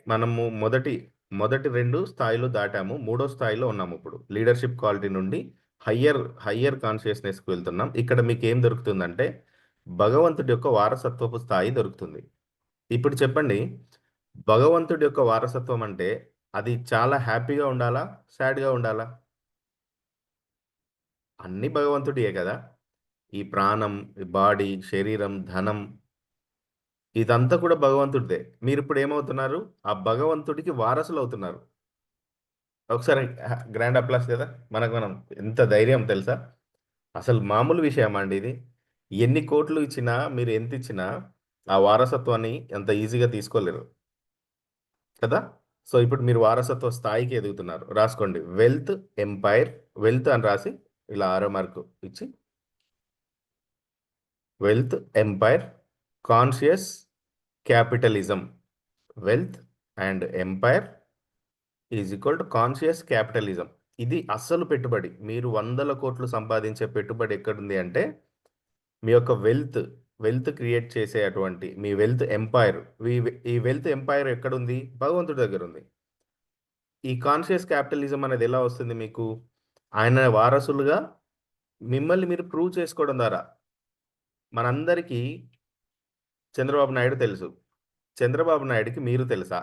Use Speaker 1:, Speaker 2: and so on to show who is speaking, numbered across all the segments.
Speaker 1: మనము మొదటి 2 స్థాయిలు దాటాము. మూడో స్థాయిలో ఉన్నాము ఇప్పుడు. లీడర్‌షిప్ క్వాలిటీ నుండి హయ్యర్ కాన్షియస్‌నెస్‌కి వెళ్తున్నాం. ఇక్కడ మీకేం దొరుకుతుందంటే, భగవంతుడి యొక్క వారసత్వపు స్థాయి దొరుకుతుంది. ఇప్పుడు చెప్పండి, భగవంతుడి యొక్క వారసత్వం అంటే, అది చాలా హ్యాపీగా ఉండాలా? సాడ్‌గా ఉండాలా? అన్నీ భగవంతుడియే కదా! ఈ ప్రాణం, ఈ బాడీ, శరీరం, ధనం ఇదంతా కూడా భగవంతుడిదే. మీరిప్పుడు ఏమవుతున్నారు? ఆ భగవంతుడికి వారసులవుతున్నారు. ఒకసారి గ్రాండ్ అప్లాస్ కదా! మనకు మనం ఎంత ధైర్యం తెలుసా? అసలు మామూలు విషయమా అండి ఇది? ఎన్ని కోట్లు ఇచ్చినా, మీరు ఎంతిచ్చినా ఆ వారసత్వాన్ని అంత ఈజీగా తీసుకోలేరు. కదా! సో, ఇప్పుడు మీరు వారసత్వ స్థాయికి ఎదుగుతున్నారు. రాసుకోండి. ఎంపైర్, వెల్త్ అని రాసి ఇలా ఆరో మార్కు ఇచ్చి wealth, empire, conscious capitalism. Wealth and empire is equal to conscious capitalism. ఇది అస్సలు పెట్టుబడి. మీరు వందల కోట్లు సంపాదించే పెట్టుబడి ఎక్కడుంది అంటే, మీ యొక్క వెల్త్ క్రియేట్ చేసే అటువంటి మీ వెల్త్ ఎంపైర్. ఈ వెల్త్ ఎంపైర్ ఎక్కడుంది? భగవంతుడి దగ్గర ఉంది. ఈ కాన్షియస్ క్యాపిటలిజం అనేది ఎలా వస్తుంది మీకు? ఆయన వారసులుగా మిమ్మల్ని మీరు ప్రూవ్ చేసుకోవడం ద్వారా. మనందరికీ చంద్రబాబు నాయుడు తెలుసు. చంద్రబాబు నాయుడుకి మీరు తెలుసా?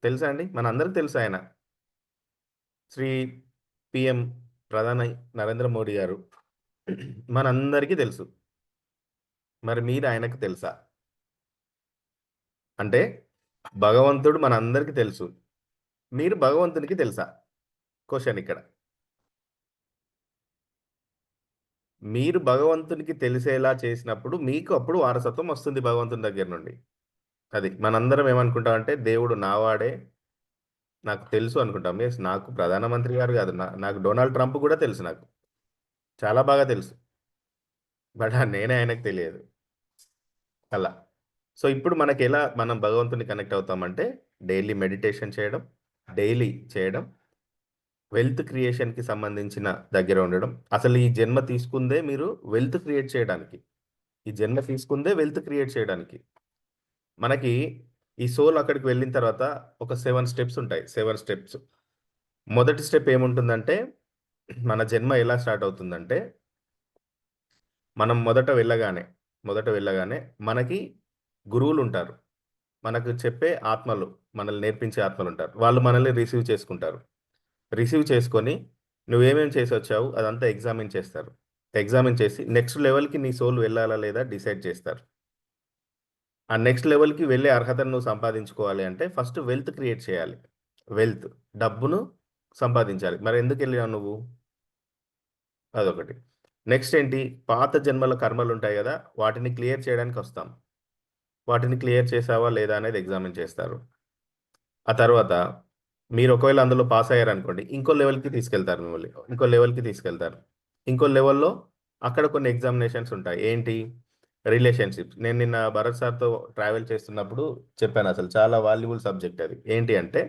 Speaker 1: తెలుసా అండి? మనందరికి తెలుసు ఆయన. శ్రీ పీఎం ప్రధాని నరేంద్ర మోడీ గారు మనందరికీ తెలుసు. మరి మీరు ఆయనకు తెలుసా? అంటే భగవంతుడు మనందరికీ తెలుసు. మీరు భగవంతునికి తెలుసా? క్వెషన్ ఇక్కడ. మీరు భగవంతునికి తెలిసేలా చేసినప్పుడు మీకు అప్పుడు వారసత్వం వస్తుంది భగవంతుని దగ్గర నుండి. అది. మనందరం ఏమనుకుంటామంటే దేవుడు నావాడే, నాకు తెలుసు అనుకుంటాం. యెస్, నాకు ప్రధానమంత్రి గారు కాదు. నాకు డొనాల్డ్ ట్రంప్ కూడా తెలుసు నాకు. చాలా బాగా తెలుసు. బట్ నేనే ఆయనకు తెలియదు. అలా. సో, ఇప్పుడు మనకెలా మనం భగవంతుని కనెక్ట్ అవుతామంటే, డైలీ మెడిటేషన్ చేయడం, డైలీ చేయడం, వెల్త్ క్రియేషన్‌కి సంబంధించిన దగ్గర ఉండడం. అసలు ఈ జన్మ తీసుకుందే మీరు వెల్త్ క్రియేట్ చేయడానికి. ఈ జన్మ తీసుకుందే వెల్త్ క్రియేట్ చేయడానికి. మనకి ఈ సోల్ అక్కడికి వెళ్ళిన తర్వాత ఒక 7 స్టెప్స్ ఉంటాయి. 7 స్టెప్స్. మొదటి స్టెప్ ఏముంటుందంటే, మన జన్మ ఎలా స్టార్ట్ అవుతుందంటే, మనం మొదట వెళ్ళగానే మనకి గురువులుంటారు. మనకు చెప్పే ఆత్మలు, మనల్ని నేర్పించే ఆత్మలుంటారు. వాళ్ళు మనల్ని రిసీవ్ చేసుకుంటారు. రిసీవ్ చేసుకొని, నువ్వేమేం చేసొచ్చావు అదంతా ఎగ్జామిన్ చేస్తారు. ఎగ్జామిన్ చేసి నెక్స్ట్ లెవెల్‌కి నీ సోల్ వెళ్ళాలా లేదా డిసైడ్ చేస్తారు. ఆ నెక్స్ట్ లెవెల్‌కి వెళ్ళే అర్హతను నువ్వు సంపాదించుకోవాలి అంటే ఫస్ట్ వెల్త్ క్రియేట్ చేయాలి. వెల్త్, డబ్బును సంపాదించాలి. మరి ఎందుకెళ్ళావు నువ్వు? అదొకటి. నెక్స్ట్ ఏంటి? పాత జన్మల కర్మలుంటాయి గదా! వాటిని క్లియర్ చేయడానికొస్తాం. వాటిని క్లియర్ చేశావా లేదా అనేది ఎగ్జామిన్ చేస్తారు. ఆ తర్వాత మీరు ఒకవేళ అందులో పాస్ అయ్యారనుకోండి, ఇంకో లెవెల్‌కి తీసుకెళ్తారు మిమ్మల్ని. ఇంకో లెవెల్‌కి తీసుకెళ్తారు. ఇంకో లెవెల్‌లో అక్కడ కొన్ని ఎగ్జామినేషన్స్ ఉంటాయి. ఏంటి? రిలేషన్‌షిప్స్. నేను నిన్న భరత్ సార్‌తో ట్రావెల్ చేస్తున్నప్పుడు చెప్పానసలు చాలా వాల్యుబుల్ సబ్జెక్ట్ అది. ఏంటి అంటే,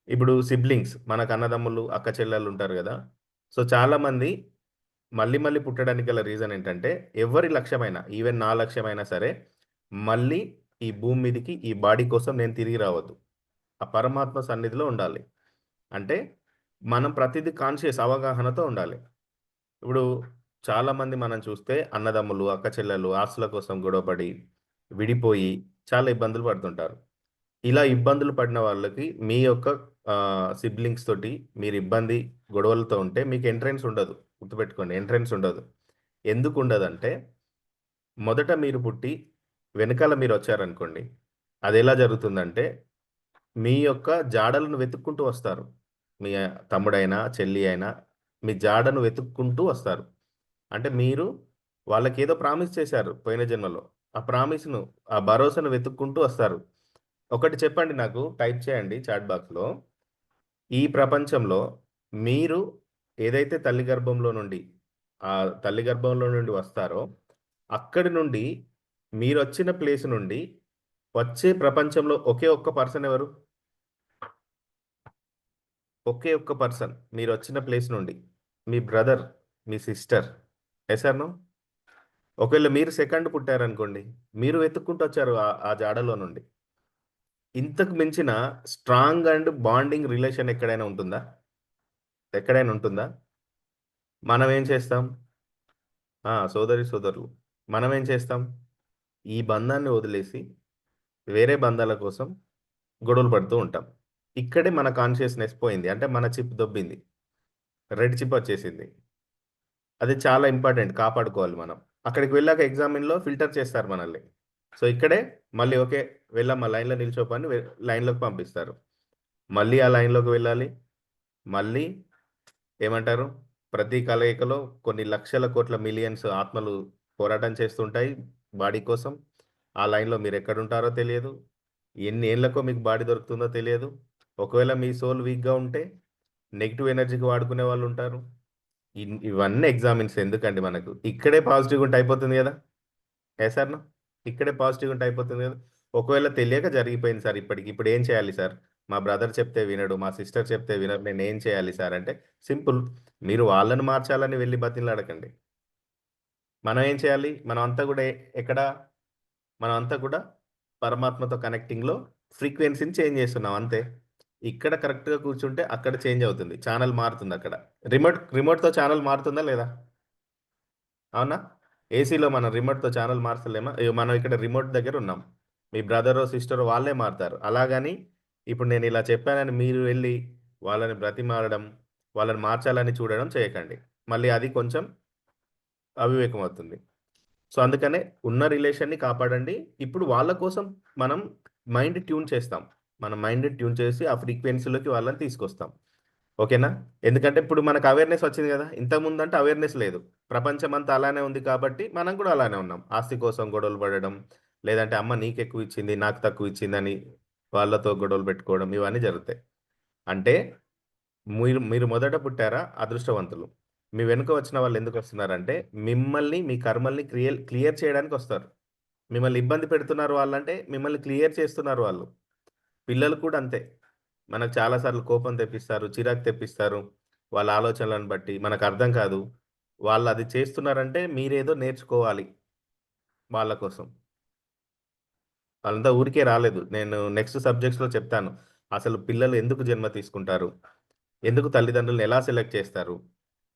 Speaker 1: ఇప్పుడు సిబ్లింగ్స్ మనకు అన్నదమ్ములు, అక్క చెల్లెళ్ళు ఉంటారు గదా! సో, చాలామంది మళ్ళీ మళ్ళీ పుట్టడానికి గల రీజన్ ఏంటంటే, ఎవరి లక్ష్యమైనా, ఈవెన్ నా లక్ష్యమైనా సరే, మళ్ళీ ఈ భూమి మీదకి ఈ బాడీ కోసం నేను తిరిగి రావద్దు. ఆ పరమాత్మ సన్నిధిలో ఉండాలి. అంటే మనం ప్రతిదీ కాన్షియస్ అవగాహనతో ఉండాలి. ఇప్పుడు చాలామంది మనం చూస్తే అన్నదమ్ములు, అక్క చెల్లెలు ఆస్తుల కోసం గొడవపడి, విడిపోయి చాలా ఇబ్బందులు పడుతుంటారు. ఇలా ఇబ్బందులు పడిన వాళ్ళకి మీ యొక్క సిబ్లింగ్స్ తోటి మీరు ఇబ్బంది, గొడవలతో ఉంటే మీకు ఎంట్రన్స్ ఉండదు. గుర్తుపెట్టుకోండి, ఎంట్రన్స్ ఉండదు. ఎందుకుండదంటే, మొదట మీరు పుట్టి వెనకాల మీరొచ్చారనుకోండి. అదెలా జరుగుతుందంటే, మీ యొక్క జాడలను వెతుక్కుంటూ వస్తారు. మీ తమ్ముడైనా, చెల్లి అయినా మీ జాడను వెతుక్కుంటూ వస్తారు. అంటే మీరు వాళ్ళకేదో ప్రామిస్ చేశారు పోయిన జన్మలో. ఆ ప్రామిస్‌ను, ఆ భరోసాను వెతుక్కుంటూ వస్తారు. ఒకటి చెప్పండి నాకు, టైప్ చేయండి చాట్ బాక్స్‌లో. ఈ ప్రపంచంలో మీరు ఏదైతే తల్లి గర్భంలో నుండి వస్తారో, అక్కడి నుండి మీరొచ్చిన ప్లేస్ నుండి వచ్చే ప్రపంచంలో ఒకే ఒక్క పర్సన్ ఎవరు? ఒకే ఒక్క పర్సన్ మీరొచ్చిన ప్లేస్ నుండి. మీ బ్రదర్, మీ సిస్టర్. Yes or no? ఒకవేళ మీరు సెకండ్ పుట్టారనుకోండి, మీరు వెతుక్కుంటూ వచ్చారు ఆ ఆ జాడలో నుండి. ఇంతకు మించిన స్ట్రాంగ్ అండ్ బాండింగ్ రిలేషన్ ఎక్కడైనా ఉంటుందా? ఎక్కడైనా ఉంటుందా? మనం ఏం చేస్తాం? సోదరి సోదరులు. మనం ఏం చేస్తాం? ఈ బంధాన్ని వదిలేసి వేరే బంధాల కోసం గొడవలు పడుతూ ఉంటాం. ఇక్కడే మన కాన్షియస్‌నెస్ పోయింది. అంటే మన చిప్ దొబ్బింది. రెడ్ చిప్ వచ్చేసింది. అది చాలా ఇంపార్టెంట్ కాపాడుకోవాలి మనం. అక్కడికి వెళ్ళాక ఎగ్జామిన్‌లో ఫిల్టర్ చేస్తారు మనల్ని. సో, ఇక్కడే మళ్ళీ ఓకే. వెళ్ళమ్మా లైన్‌లో నిల్చోపో అని లైన్‌లోకి పంపిస్తారు. మళ్ళీ ఆ లైన్‌లోకి వెళ్ళాలి. మళ్ళీ ఏమంటారు? ప్రతి కలయికలో కొన్ని లక్షల కోట్ల మిలియన్స్ ఆత్మలు పోరాటం చేస్తుంటాయి బాడీ కోసం. ఆ లైన్‌లో మీరెక్కడుంటారో తెలియదు. ఎన్ని ఏళ్ళకో మీకు బాడీ దొరుకుతుందో తెలియదు. ఒకవేళ మీ సోల్ వీక్‌గా ఉంటే నెగెటివ్ ఎనర్జీకి వాడుకునే వాళ్ళుంటారు. ఇవన్నీ ఎగ్జామిన్స్ ఎందుకండి మనకు? ఇక్కడే పాజిటివ్‌గా ఉంటే అయిపోతుంది గదా! సార్? ఇక్కడే పాజిటివ్‌గా ఉంటే అయిపోతుంది గదా! ఒకవేళ తెలియక జరిగిపోయింది సార్ ఇప్పటికి. ఇప్పుడేం చేయాలి సార్? మా బ్రదర్ చెప్తే వినడు. మా సిస్టర్ చెప్తే వినరు. నేనేం చేయాలి సార్ అంటే సింపుల్. మీరు వాళ్ళని మార్చాలని వెళ్లి బతిమలాడకండి. మనం ఏం చేయాలి? మనమంతా గూడా ఎక్కడ? మనమంతా కూడా పరమాత్మతో కనెక్టింగ్‌లో ఫ్రీక్వెన్సీని చేంజ్ చేస్తున్నాం అంతే. ఇక్కడ కరెక్ట్‌గా కూర్చుంటే అక్కడ చేంజ్ అవుతుంది. ఛానెల్ మారుతుందక్కడ. రిమోట్‌తో ఛానెల్ మారుతుందా లేదా? అవునా? ఏసీలో మనం రిమోట్‌తో ఛానెల్ మార్చలేమా? ఇగో మనం ఇక్కడ రిమోట్ దగ్గరున్నాం. మీ బ్రదరో, సిస్టరో వాళ్ళే మారుతారు. అలాగని ఇప్పుడు నేనిలా చెప్పానని మీరు వెళ్లి వాళ్ళని బ్రతిమాలడం, వాళ్ళని మార్చాలని చూడడం చేయకండి. మళ్ళీ అది కొంచెం అవివేకం అవుతుంది. సో, అందుకనే ఉన్న రిలేషన్‌ని కాపాడండి. ఇప్పుడు వాళ్ళ కోసం మనం మైండ్ ట్యూన్ చేస్తాం. మన మైండ్ ట్యూన్ చేసి ఆ ఫ్రీక్వెన్సీలోకి వాళ్ళని తీసుకొస్తాం. ఓకేనా? ఎందుకంటే ఇప్పుడు మనకు అవేర్‌నెస్ వచ్చింది గదా! ఇంతకుముందంటే అవేర్‌నెస్ లేదు. ప్రపంచమంతా అలానే ఉంది కాబట్టి మనం గూడా అలానే ఉన్నాం. ఆస్తి కోసం గొడవలు పడడం, లేదంటే అమ్మ నీకెక్కువిచ్చింది, నాకు తక్కువిచ్చిందని వాళ్ళతో గొడవలు పెట్టుకోవడం ఇవన్నీ జరుగుతాయి. అంటే మీరు మీరు మొదట పుట్టారా అదృష్టవంతులు. మీ వెనుక వచ్చిన వాళ్ళెందుకొస్తున్నారంటే మిమ్మల్ని, మీ కర్మల్ని క్లియర్ చేయడానికొస్తారు. మిమ్మల్ని ఇబ్బంది పెడుతున్నారు వాళ్ళంటే మిమ్మల్ని క్లియర్ చేస్తున్నారు వాళ్ళు. పిల్లలు కూడా అంతే. మనకు చాలా సార్లు కోపం తెప్పిస్తారు, చిరాకు తెప్పిస్తారు. వాళ్ళ ఆలోచనలను బట్టి మనకర్థం కాదు. వాళ్ళది చేస్తున్నారంటే మీరేదో నేర్చుకోవాలి వాళ్ళ కోసం. వాళ్ళంతా ఊరికే రాలేదు. నేను నెక్స్ట్ సబ్జెక్ట్స్‌లో చెప్తాను. అసలు పిల్లలు ఎందుకు జన్మ తీసుకుంటారు? ఎందుకు తల్లిదండ్రులను ఎలా సెలెక్ట్ చేస్తారు?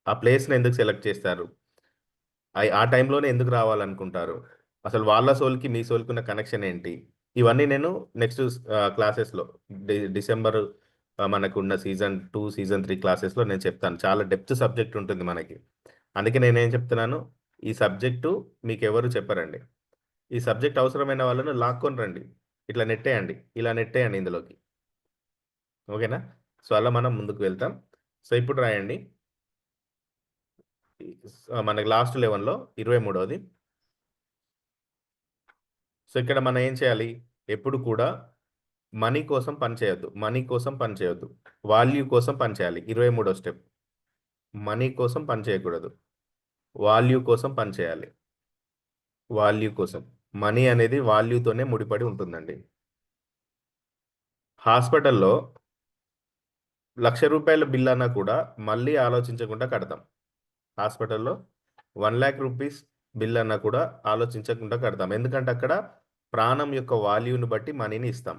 Speaker 1: ఆ ప్లేస్‌ని ఎందుకు సెలెక్ట్ చేస్తారు? ఆ టైంలోనే ఎందుకు రావాలనుకుంటారు? అసలు వాళ్ళ సోల్‌కి, మీ సోల్‌కున్న కనెక్షన్ ఏంటి? ఇవన్నీ నేను నెక్స్ట్ క్లాసెస్‌లో డిసెంబర్ మనకున్న సీజన్ 2, సీజన్ 3 క్లాసెస్‌లో నేను చెప్తాను. చాలా డెప్త్ సబ్జెక్ట్ ఉంటుంది మనకి. అందుకే నేనేం చెప్తున్నాను, ఈ సబ్జెక్టు మీకెవరు చెప్పరండి. ఈ సబ్జెక్ట్ అవసరమైన వాళ్ళను లాక్కొని రండి. ఇట్లా నెట్టేయండి. ఇలా నెట్టేయండి ఇందులోకి. ఓకేనా? సో, అలా మనం ముందుకు వెళ్తాం. సో, ఇప్పుడు రాయండి. మనకి లాస్ట్ లెవెన్‌లో 23ది. సో, ఇక్కడ మనం ఏం చేయాలి? ఎప్పుడు కూడా మనీ కోసం పని చేయొద్దు. మనీ కోసం పని చేయొద్దు. వాల్యూ కోసం పని చేయాలి. 23 స్టెప్. మనీ కోసం పని చేయకూడదు. వాల్యూ కోసం పని చేయాలి. వాల్యూ కోసం. మనీ అనేది వాల్యూతోనే ముడిపడి ఉంటుందండి. హాస్పిటల్‌లో రూ. 1,00,000 బిల్ అన్నా కూడా మళ్ళీ ఆలోచించకుండా కడతాం. హాస్పిటల్‌లో 1,00,000 బిల్ అన్నా కూడా ఆలోచించకుండా కడతాం. ఎందుకంటే అక్కడ ప్రాణం యొక్క వాల్యూని బట్టి మనీని ఇస్తాం.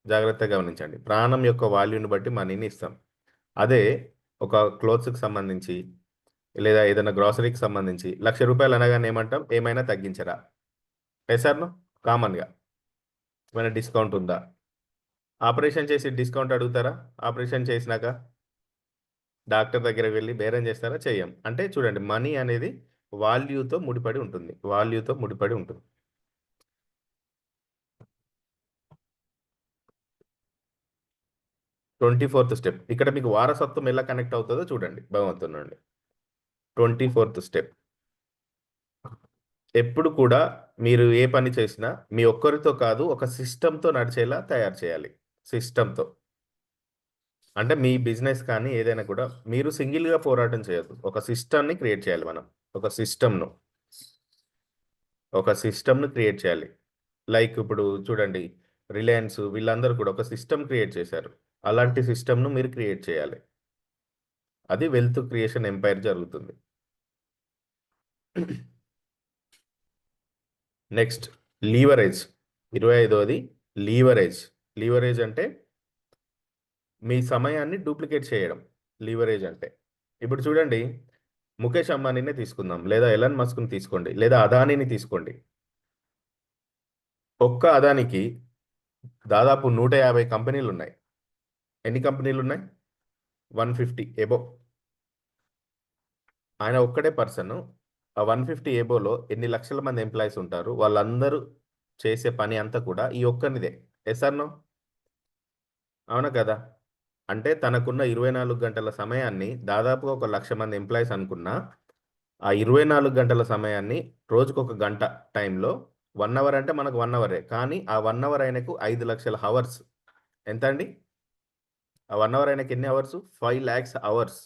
Speaker 1: జాగ్రత్తగా గమనించండి. ప్రాణం యొక్క వాల్యూని బట్టి మనీని ఇస్తాం. అదే ఒక క్లోత్స్‌కి సంబంధించి, లేదా ఏదైనా గ్రోసరీకి సంబంధించి రూ. 1,00,000 అనగానే ఏమంటాం? ఏమైనా తగ్గించరా? Yes or no? కామన్‌గా. ఏమైనా డిస్కౌంట్ ఉందా? ఆపరేషన్ చేసి డిస్కౌంట్ అడుగుతారా? ఆపరేషన్ చేసినాక డాక్టర్ దగ్గరకి వెళ్లి బేరం చేస్తారా? చెయ్యం. అంటే చూడండి మనీ అనేది వాల్యూతో ముడిపడి ఉంటుంది. వాల్యూతో ముడిపడి ఉంటుంది. 24థ్ స్టెప్. ఇక్కడ మీకు వారసత్వం ఎలా కనెక్ట్ అవుతదో చూడండి భగవంతుడి నుండి. 24థ్ స్టెప్. ఎప్పుడు కూడా మీరు ఏ పని చేసినా మీ ఒక్కరితో కాదు ఒక సిస్టమ్‌తో నడిచేలా తయారు చేయాలి. సిస్టమ్‌తో. అంటే మీ బిజినెస్ కానీ ఏదైనా కూడా మీరు సింగిల్‌గా పోరాటం చేయొద్దు. ఒక సిస్టమ్‌ని క్రియేట్ చేయాలి మనం. ఒక సిస్టమ్‌ను. ఒక సిస్టమ్‌ని క్రియేట్ చేయాలి. లైక్ ఇప్పుడు చూడండి 'రిలయన్స్' వీళ్ళందరూ కూడా ఒక సిస్టమ్ క్రియేట్ చేశారు. అలాంటి సిస్టమ్‌ను మీరు క్రియేట్ చేయాలి. అది వెల్త్ క్రియేషన్ ఎంపైర్ జరుగుతుంది. Next leverage. 25వది లీవరేజ్. లీవరేజ్ అంటే మీ సమయాన్ని డూప్లికేట్ చేయడం లీవరేజ్ అంటే. ఇప్పుడు చూడండి, ముఖేష్ అంబానీనే తీసుకుందాం, లేదా ఎలన్ మస్క్ని తీసుకోండి, లేదా అదానీని తీసుకోండి. ఒక్క అదానికి దాదాపు 150 కంపెనీలు ఉన్నాయి. ఎన్ని కంపెనీలు ఉన్నాయి? 150 ఎబో. ఆయన ఒక్కడే పర్సన్. ఆ 150 ఎబోలో ఎన్ని లక్షల మంది ఎంప్లాయీస్ ఉంటారు, వాళ్ళందరూ చేసే పని అంతా కూడా ఈ ఒక్కనిదే. Yes or no? అవునా కదా? అంటే తనకున్న 24 గంటల సమయాన్ని దాదాపుగా 1,00,000 మంది ఎంప్లాయీస్ అనుకున్నా, ఆ 24 గంటల సమయాన్ని రోజుకొక గంట టైంలో 1 అవర్ అంటే మనకు 1 అవరే. కానీ ఆ 1 అవర్ ఆయనకు 5,00,000 హవర్స్. ఎంత అండి? ఆ 1 అవర్ ఆయనకి ఎన్ని అవర్స్? 5,00,000 అవర్స్.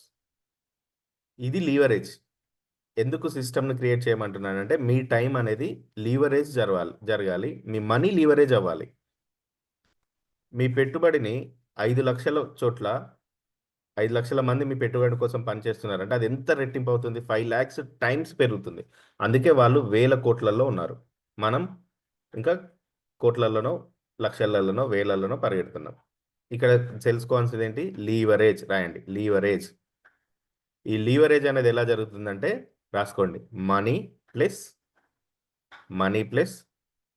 Speaker 1: ఇది లీవరేజ్. ఎందుకు సిస్టమ్‌ని క్రియేట్ చేయమంటున్నానంటే, మీ టైం అనేది లీవరేజ్ జరగాలి. మీ మనీ లీవరేజ్ అవ్వాలి. మీ పెట్టుబడిని 5,00,000 చోట్ల 5,00,000 మంది మీ పెట్టుబడి కోసం పనిచేస్తున్నారంటే అది ఎంత రెట్టింపు అవుతుంది? 5,00,000 టైమ్స్ పెరుగుతుంది. అందుకే వాళ్ళు వేల కోట్లల్లో ఉన్నారు. మనం ఇంకా కోట్లల్లోనో, లక్షలల్లోనో, వేలల్లోనో పరిగెడుతున్నాం. ఇక్కడ తెలుసుకోవాల్సిందేంటి? లీవరేజ్ రాయండి. లీవరేజ్. ఈ లీవరేజ్ అనేది ఎలా జరుగుతుందంటే రాసుకోండి. Money plus money plus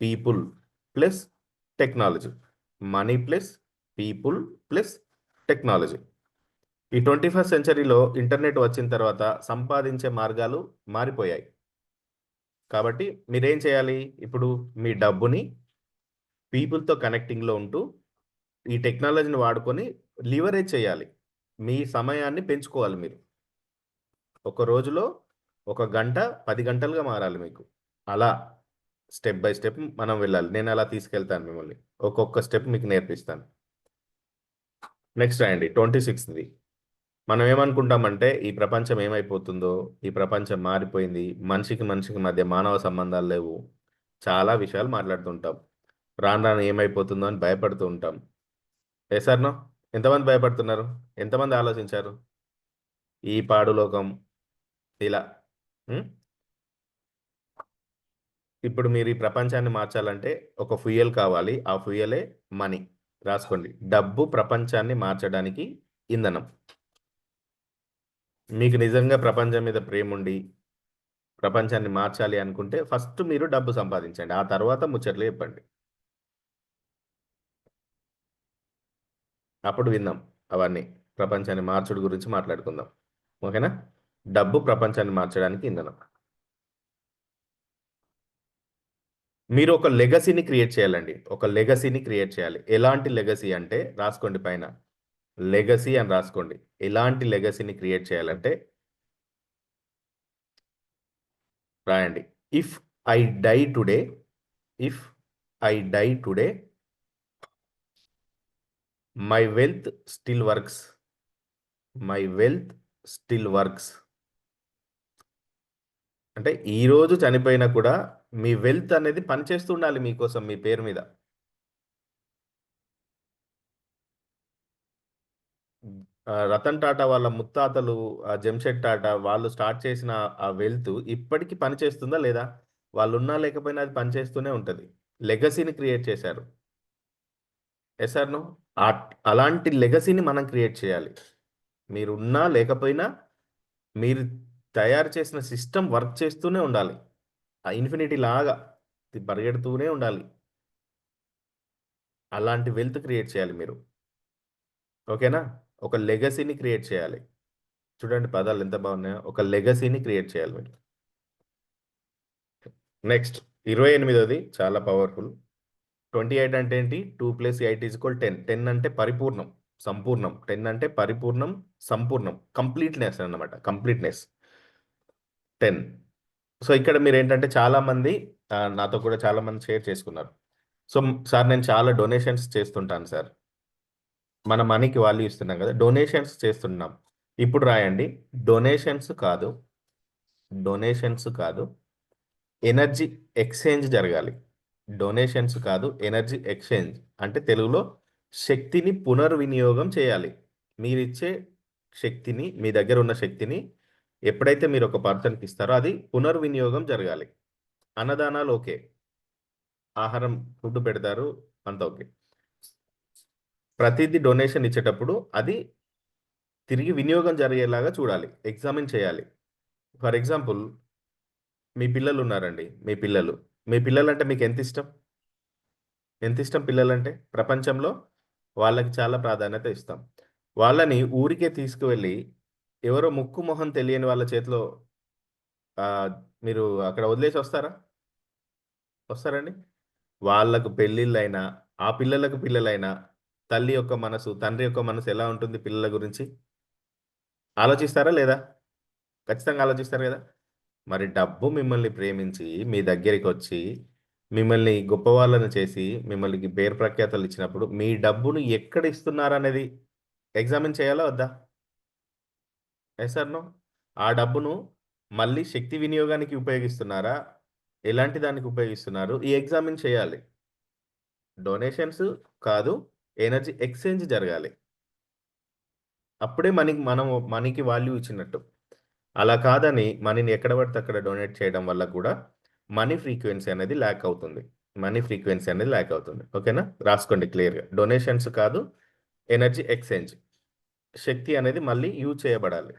Speaker 1: people plus technology. Money plus people plus technology. ఈ 21st సెంచరీలో ఇంటర్నెట్ వచ్చిన తర్వాత సంపాదించే మార్గాలు మారిపోయాయి. కాబట్టి మీరేం చేయాలి? ఇప్పుడు మీ డబ్బుని పీపుల్‌తో కనెక్టింగ్‌లో ఉంటూ ఈ టెక్నాలజీని వాడుకొని లివరేజ్ చేయాలి. మీ సమయాన్ని పెంచుకోవాలి మీరు. ఒక రోజులో ఒక గంట 10 గంటలుగా మారాలి మీకు. అలా స్టెప్ బై స్టెప్ మనం వెళ్ళాలి. నేను అలా తీసుకెళ్తాను మిమ్మల్ని. ఒక్కొక్క స్టెప్ మీకు నేర్పిస్తాను. నెక్స్ట్ రాయండి 26ది. మనం ఏమనుకుంటామంటే ఈ ప్రపంచం ఏమైపోతుందో, ఈ ప్రపంచం మారిపోయింది, మనిషికి మనిషికి మధ్య మానవ సంబంధాలు లేవు. చాలా విషయాలు మాట్లాడుతుంటాం. రాను రాను ఏమైపోతుందో అని భయపడుతూ ఉంటాం. Yes or no? ఎంతమంది భయపడుతున్నారు? ఎంతమంది ఆలోచించారు? ఈ పాడు లోకం ఇలా. హ్మ్. ఇప్పుడు మీరు ఈ ప్రపంచాన్ని మార్చాలంటే ఒక ఫ్యూయల్ కావాలి. ఆ ఫ్యూయలే మనీ. రాసుకోండి. డబ్బు ప్రపంచాన్ని మార్చడానికి ఇంధనం. మీకు నిజంగా ప్రపంచం మీద ప్రేముండి, ప్రపంచాన్ని మార్చాలి అనుకుంటే ఫస్ట్ మీరు డబ్బు సంపాదించండి. ఆ తర్వాత ముచ్చట్లు చెప్పండి. అప్పుడు విందాం అవన్నీ. ప్రపంచాన్ని మార్చుడు గురించి మాట్లాడుకుందాం. ఓకేనా? డబ్బు ప్రపంచాన్ని మార్చడానికి ఇంధనం. మీరు ఒక లెగసీని క్రియేట్ చేయాలండి. ఒక లెగసీని క్రియేట్ చేయాలి. ఎలాంటి లెగసీ అంటే రాసుకోండి పైన. లెగసీ అని రాసుకోండి. ఎలాంటి లెగసీని క్రియేట్ చేయాలంటే రాయండి. If I die today, if I die today, my wealth still works. My wealth still works. అంటే ఈరోజు చనిపోయినా కూడా మీ వెల్త్ అనేది పనిచేస్తూ ఉండాలి మీకోసం, మీ పేరు మీద. రతన్ టాటా వాళ్ళ ముత్తాతలు, జంషెడ్ టాటా వాళ్ళు స్టార్ట్ చేసిన ఆ వెల్త్ ఇప్పటికి పనిచేస్తుందా లేదా? వాళ్ళున్నా లేకపోయినా అది పనిచేస్తూనే ఉంటది. లెగసీని క్రియేట్ చేశారు. Yes or no? అలాంటి లెగసీని మనం క్రియేట్ చేయాలి. మీరున్నా లేకపోయినా మీరు తయారు చేసిన సిస్టమ్ వర్క్ చేస్తూనే ఉండాలి. ఆ ఇన్ఫినిటీ లాగా ఇది పరిగెడుతూనే ఉండాలి. అలాంటి వెల్త్ క్రియేట్ చేయాలి మీరు. ఓకేనా? ఒక లెగసీని క్రియేట్ చేయాలి. చూడండి పదాలు ఎంత బాగున్నాయో. ఒక లెగసీని క్రియేట్ చేయాలి మీరు. నెక్స్ట్ 28వది చాలా పవర్ఫుల్. 28 అంటే ఏంటి? 2 + 8 = 10. 10 అంటే పరిపూర్ణం, సంపూర్ణం. 10 అంటే పరిపూర్ణం, సంపూర్ణం. కంప్లీట్‌నెస్ అన్నమాట. కంప్లీట్‌నెస్. 10. సో, ఇక్కడ మీరేంటంటే చాలామంది నాతో కూడా చాలామంది షేర్ చేసుకున్నారు. సో, సార్ నేను చాలా డొనేషన్స్ చేస్తుంటాను సార్. మన మనీకి వాల్యూ ఇస్తున్నాం కదా! డొనేషన్స్ చేస్తున్నాం. ఇప్పుడు రాయండి. డొనేషన్స్ కాదు, డొనేషన్స్ కాదు. ఎనర్జీ ఎక్స్‌చేంజ్ జరగాలి. డొనేషన్స్ కాదు, ఎనర్జీ ఎక్స్‌చేంజ్. అంటే తెలుగులో శక్తిని పునర్వినియోగం చేయాలి. మీరిచ్చే శక్తిని, మీ దగ్గర ఉన్న శక్తిని ఎప్పుడైతే మీరు ఒక పర్సన్‌కి ఇస్తారో అది పునర్వినియోగం జరగాలి. అన్నదానాలు ఓకే. ఆహారం, ఫుడ్ పెడతారు. అంత ఓకే. ప్రతిదీ డొనేషన్ ఇచ్చేటప్పుడు అది తిరిగి వినియోగం జరిగేలాగా చూడాలి. ఎగ్జామిన్ చేయాలి. ఫర్ ఎగ్జాంపుల్ మీ పిల్లలున్నారండి. మీ పిల్లలంటే మీకెంతిష్టం? ఎంతిష్టం పిల్లలంటే? ప్రపంచంలో వాళ్ళకి చాలా ప్రాధాన్యత ఇస్తాం. వాళ్ళని ఊరికే తీసుకువెళ్ళి ఎవరో ముక్కు, మొహం తెలియని వాళ్ళ చేతిలో ఆహ్, మీరు అక్కడ వదిలేసి వస్తారా? వస్తారండి? వాళ్ళకు పెళ్ళిళ్ళైనా, ఆ పిల్లలకు పిల్లలైనా, తల్లి యొక్క మనసు, తండ్రి యొక్క మనసు ఎలా ఉంటుంది పిల్లల గురించి? ఆలోచిస్తారా లేదా? ఖచ్చితంగా ఆలోచిస్తారు గదా! మరి డబ్బు మిమ్మల్ని ప్రేమించి, మీ దగ్గరికొచ్చి, మిమ్మల్ని గొప్పవాళ్ళని చేసి, మిమ్మల్ని పేరు ప్రఖ్యాతలిచ్చినప్పుడు, మీ డబ్బును ఎక్కడ ఇస్తున్నారనేది ఎగ్జామిన్ చేయాలా వద్దా? Yes or no? ఆ డబ్బును మళ్ళీ శక్తి వినియోగానికి ఉపయోగిస్తున్నారా? ఎలాంటి దానికి ఉపయోగిస్తున్నారు? ఈ ఎగ్జామిన్ చేయాలి. డొనేషన్స్ కాదు, ఎనర్జీ ఎక్స్‌చేంజ్ జరగాలి. అప్పుడే మనీకి వాల్యూ ఇచ్చినట్టు. అలా కాదని మనీని ఎక్కడ పడితే అక్కడ డొనేట్ చేయడం వల్ల కూడా మనీ ఫ్రీక్వెన్సీ అనేది ల్యాక్ అవుతుంది. మనీ ఫ్రీక్వెన్సీ అనేది ల్యాక్ అవుతుంది. ఓకేనా? రాసుకోండి క్లియర్‌గా. డొనేషన్స్ కాదు, ఎనర్జీ ఎక్స్‌చేంజ్. శక్తి అనేది మళ్ళీ యూజ్ చేయబడాలి.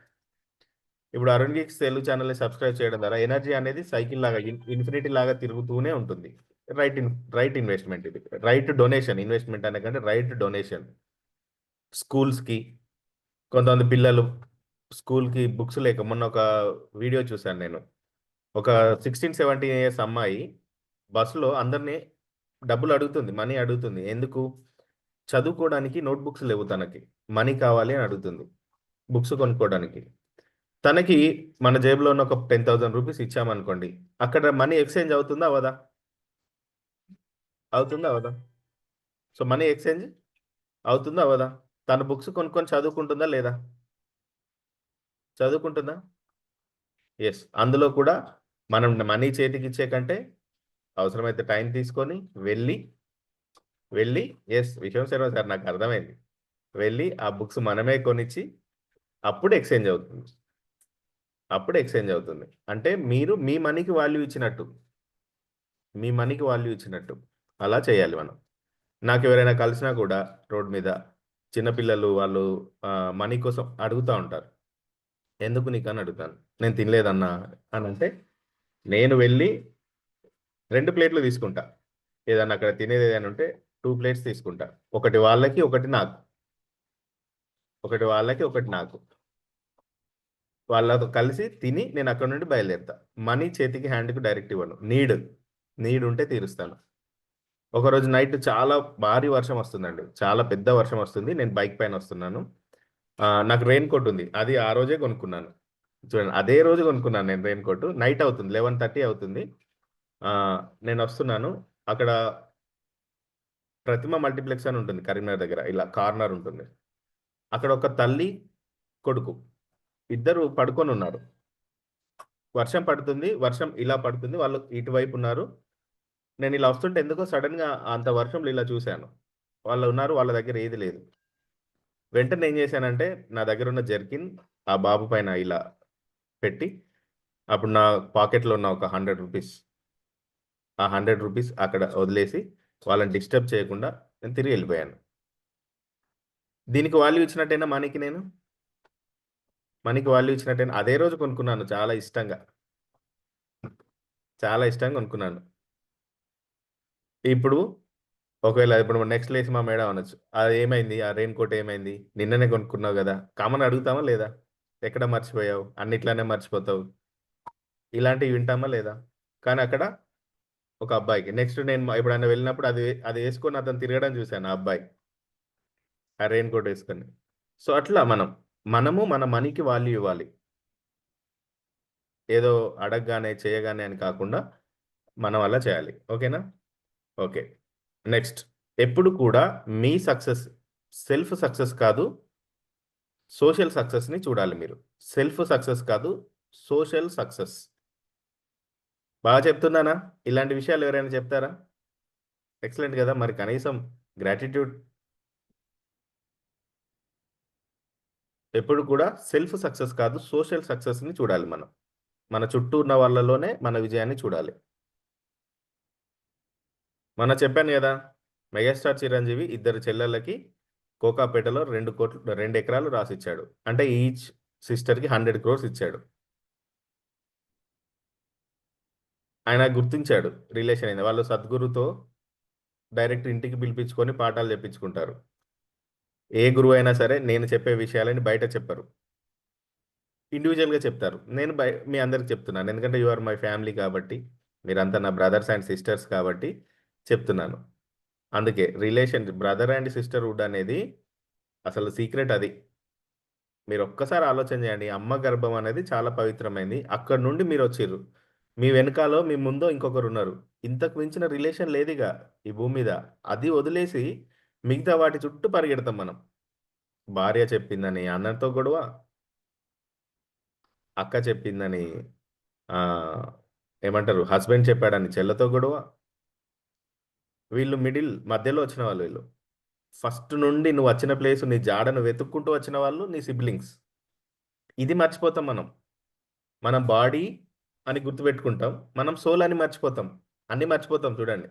Speaker 1: ఇప్పుడు 'అరుణ్ గీక్స్' తెలుగు ఛానెల్‌ని సబ్స్క్రైబ్ చేయడం ద్వారా ఎనర్జీ అనేది సైకిల్ లాగా ఇన్ఫినిటీ లాగా తిరుగుతూనే ఉంటుంది. రైట్ ఇన్ రైట్ ఇన్వెస్ట్‌మెంట్ ఇది. Right donation. ఇన్వెస్ట్‌మెంట్ అనే కంటే రైట్ డొనేషన్. స్కూల్స్‌కి కొంతమంది పిల్లలు స్కూల్‌కి బుక్స్ లేక మొన్న ఒక వీడియో చూసాను నేను. ఒక 16, 17 ఇయర్స్ అమ్మాయి బస్సులో అందరిని డబ్బులు అడుగుతుంది. మనీ అడుగుతుంది. ఎందుకు? చదువుకోవడానికి నోట్ బుక్స్ లేవు తనకి. మనీ కావాలి అని అడుగుతుంది. బుక్స్ కొనుక్కోవడానికి. తనకి మన జేబులో ఉన్న ఒక రూ. 10,000 ఇచ్చామనుకోండి. అక్కడ మనీ ఎక్స్‌చేంజ్ అవుతుందా? అవ్వదా? అవుతుందా? అవ్వదా? సో, మనీ ఎక్స్‌చేంజ్ అవుతుందా? అవ్వదా? తను బుక్స్ కొనుక్కొని చదువుకుంటుందా? లేదా? చదువుకుంటుందా? యెస్. అందులో కూడా మనం మనీ చేతికిచ్చే కంటే అవసరమైతే టైం తీసుకొని వెళ్లి, యెస్. విషయం శర్మ సార్ నాకర్థమైంది. వెళ్లి ఆ బుక్స్ మనమే కొనిచ్చి అప్పుడు ఎక్స్‌చేంజ్ అవుతుంది. అప్పుడు ఎక్స్‌చేంజ్ అవుతుంది. అంటే మీరు మీ మనీకి వాల్యూ ఇచ్చినట్టు. మీ మనీకి వాల్యూ ఇచ్చినట్టు. అలా చేయాలి మనం. నాకెవరైనా కలిసినా కూడా రోడ్ మీద చిన్న పిల్లలు వాళ్ళు మనీ కోసం అడుగుతా ఉంటారు. ఎందుకు నీకని అడుగుతాను. నేను తినలేదన్నా అనంటే, నేను వెళ్లి 2 ప్లేట్‌లు తీసుకుంటా. ఏదన్నా అక్కడ తినేదేదైనా ఉంటే 2 ప్లేట్స్ తీసుకుంటా. ఒకటి వాళ్ళకి, ఒకటి నాకు. ఒకటి వాళ్ళకి, ఒకటి నాకు. వాళ్ళతో కలిసి తిని నేనక్కడి నుండి బయలుదేరుతా. మనీ చేతికి హ్యాండ్‌కి డైరెక్ట్ ఇవ్వను. నీడ్ ఉంటే తీరుస్తాను. ఒకరోజు నైట్ చాలా భారీ వర్షం వస్తుందండి. చాలా పెద్ద వర్షం వస్తుంది. నేను బైక్ పైన వస్తున్నాను. నాకు రెయిన్ కోట్ ఉంది. అది ఆ రోజే కొనుక్కున్నాను. చూడండి అదే రోజు కొనుక్కున్నాను నేను రెయిన్ కోట్. నైట్ అవుతుంది. 11:30 అవుతుంది. ఆహ్, నేనొస్తున్నాను. అక్కడ ప్రతిమ మల్టీప్లెక్స్ అని ఉంటుంది కరీంనగర్ దగ్గర. ఇలా కార్నర్ ఉంటుంది. అక్కడ ఒక తల్లి, కొడుకు ఇద్దరు పడుకొనున్నారు. వర్షం పడుతుంది. వర్షం ఇలా పడుతుంది. వాళ్ళు ఇటువైపు ఉన్నారు. నేనిలా వస్తుంటే ఎందుకో సడెన్‌గా అంత వర్షంలో ఇలా చూసాను. వాళ్ళున్నారు. వాళ్ళ దగ్గర ఏది లేదు. వెంటనే ఏం చేశానంటే, నా దగ్గరున్న జెర్కిన్ ఆ బాబు పైన ఇలా పెట్టి, అప్పుడు నా పాకెట్‌లో ఉన్న ఒక రూ. 100 ఆ రూ. 100 అక్కడ వదిలేసి, వాళ్ళని డిస్టర్బ్ చేయకుండా నేను తిరిగెళ్ళిపోయాను. దీనికి వాల్యూ ఇచ్చినట్టేనా మనీకి నేను? మనీకి వాల్యూ ఇచ్చినట్టేనా? అదే రోజు కొనుక్కున్నాను చాలా ఇష్టంగా. చాలా ఇష్టంగా కొనుక్కున్నాను. ఇప్పుడు ఒకవేళ ఇప్పుడు నెక్స్ట్ లేసి మా మేడం అనొచ్చు. "అదేమైంది? ఆ రెయిన్ కోట్ ఏమైంది? నిన్ననే కొనుక్కున్నావు గదా!" కామన్ అడుగుతామా లేదా? "ఎక్కడ మర్చిపోయావు? అన్నిట్లోనే మర్చిపోతావు." ఇలాంటివి వింటామా లేదా? కానీ అక్కడ ఒక అబ్బాయికి నెక్స్ట్ నేను ఎప్పుడైనా వెళ్ళినప్పుడు అది యేసుకొని అతను తిరగడం చూసాను ఆ అబ్బాయి. ఆ రెయిన్ కోట్ యేసుకొని. సో, అట్లా మనము మన మనీకి వాల్యూ ఇవ్వాలి. ఏదో అడగగానే, చేయగానే అని కాకుండా మనం అలా చేయాలి. ఓకేనా? ఓకే. నెక్స్ట్ ఎప్పుడు కూడా మీ సక్సెస్ సెల్ఫ్ సక్సెస్ కాదు, సోషల్ సక్సెస్‌ని చూడాలి మీరు. సెల్ఫ్ సక్సెస్ కాదు, సోషల్ సక్సెస్. బాగా చెప్తున్నానా? ఇలాంటి విషయాలు ఎవరైనా చెప్తారా? ఎక్సలెంట్ గదా! మరి కనీసం గ్రాటిట్యూడ్ ఎప్పుడు కూడా సెల్ఫ్ సక్సెస్ కాదు, సోషల్ సక్సెస్‌ని చూడాలి మనం. మన చుట్టూ ఉన్న వాళ్ళలోనే మన విజయాన్ని చూడాలి. మొన్న చెప్పాను కదా, మెగాస్టార్ చిరంజీవి ఇద్దరు చెల్లెళ్ళకి కోకాపేటలో 2 కోట్లు 2 ఎకరాలు రాసిచ్చాడు. అంటే ఈచ్ సిస్టర్కి 100 crores ఇచ్చాడు. ఆయన గుర్తించాడు. రిలేషన్ అయింది. వాళ్ళు సద్గురుతో డైరెక్ట్ ఇంటికి పిలిపించుకొని పాఠాలు చెప్పించుకుంటారు. ఏ గురువు అయినా సరే నేను చెప్పే విషయాలని బయట చెప్పరు. ఇండివిజువల్గా చెప్తారు. నేను మీ అందరికి చెప్తున్నాను, ఎందుకంటే యు ఆర్ మై ఫ్యామిలీ కాబట్టి, మీరంతా నా బ్రదర్స్ అండ్ సిస్టర్స్ కాబట్టి చెప్తున్నాను. అందుకే రిలేషన్ బ్రదర్ అండ్ సిస్టర్హుడ్ అనేది అసలు సీక్రెట్ అది. మీరు ఒక్కసారి ఆలోచన చేయండి. అమ్మ గర్భం అనేది చాలా పవిత్రమైంది. అక్కడ నుండి మీరు వచ్చిర్రు. మీ వెనకాలో మీ ముందో ఇంకొకరు ఉన్నారు. ఇంతకు మించిన రిలేషన్ లేదిగా ఈ భూమి మీద. అది వదిలేసి మిగతా వాటి చుట్టూ పరిగెడతాం మనం. భార్య చెప్పిందని అన్నతో గొడవ, అక్క చెప్పిందని ఏమంటారు, హస్బెండ్ చెప్పాడని చెల్లతో గొడవ. వీళ్ళు మధ్యలో వచ్చిన వాళ్ళు వీళ్ళు. ఫస్ట్ నుండి నువ్వు వచ్చిన ప్లేస్ నీ జాడను వెతుక్కుంటూ వచ్చిన వాళ్ళు నీ సిబ్లింగ్స్. ఇది మర్చిపోతాం మనం. మనం బాడీ అని గుర్తుపెట్టుకుంటాం, మనం సోల్ అని మర్చిపోతాం. అన్ని మర్చిపోతాం చూడండి.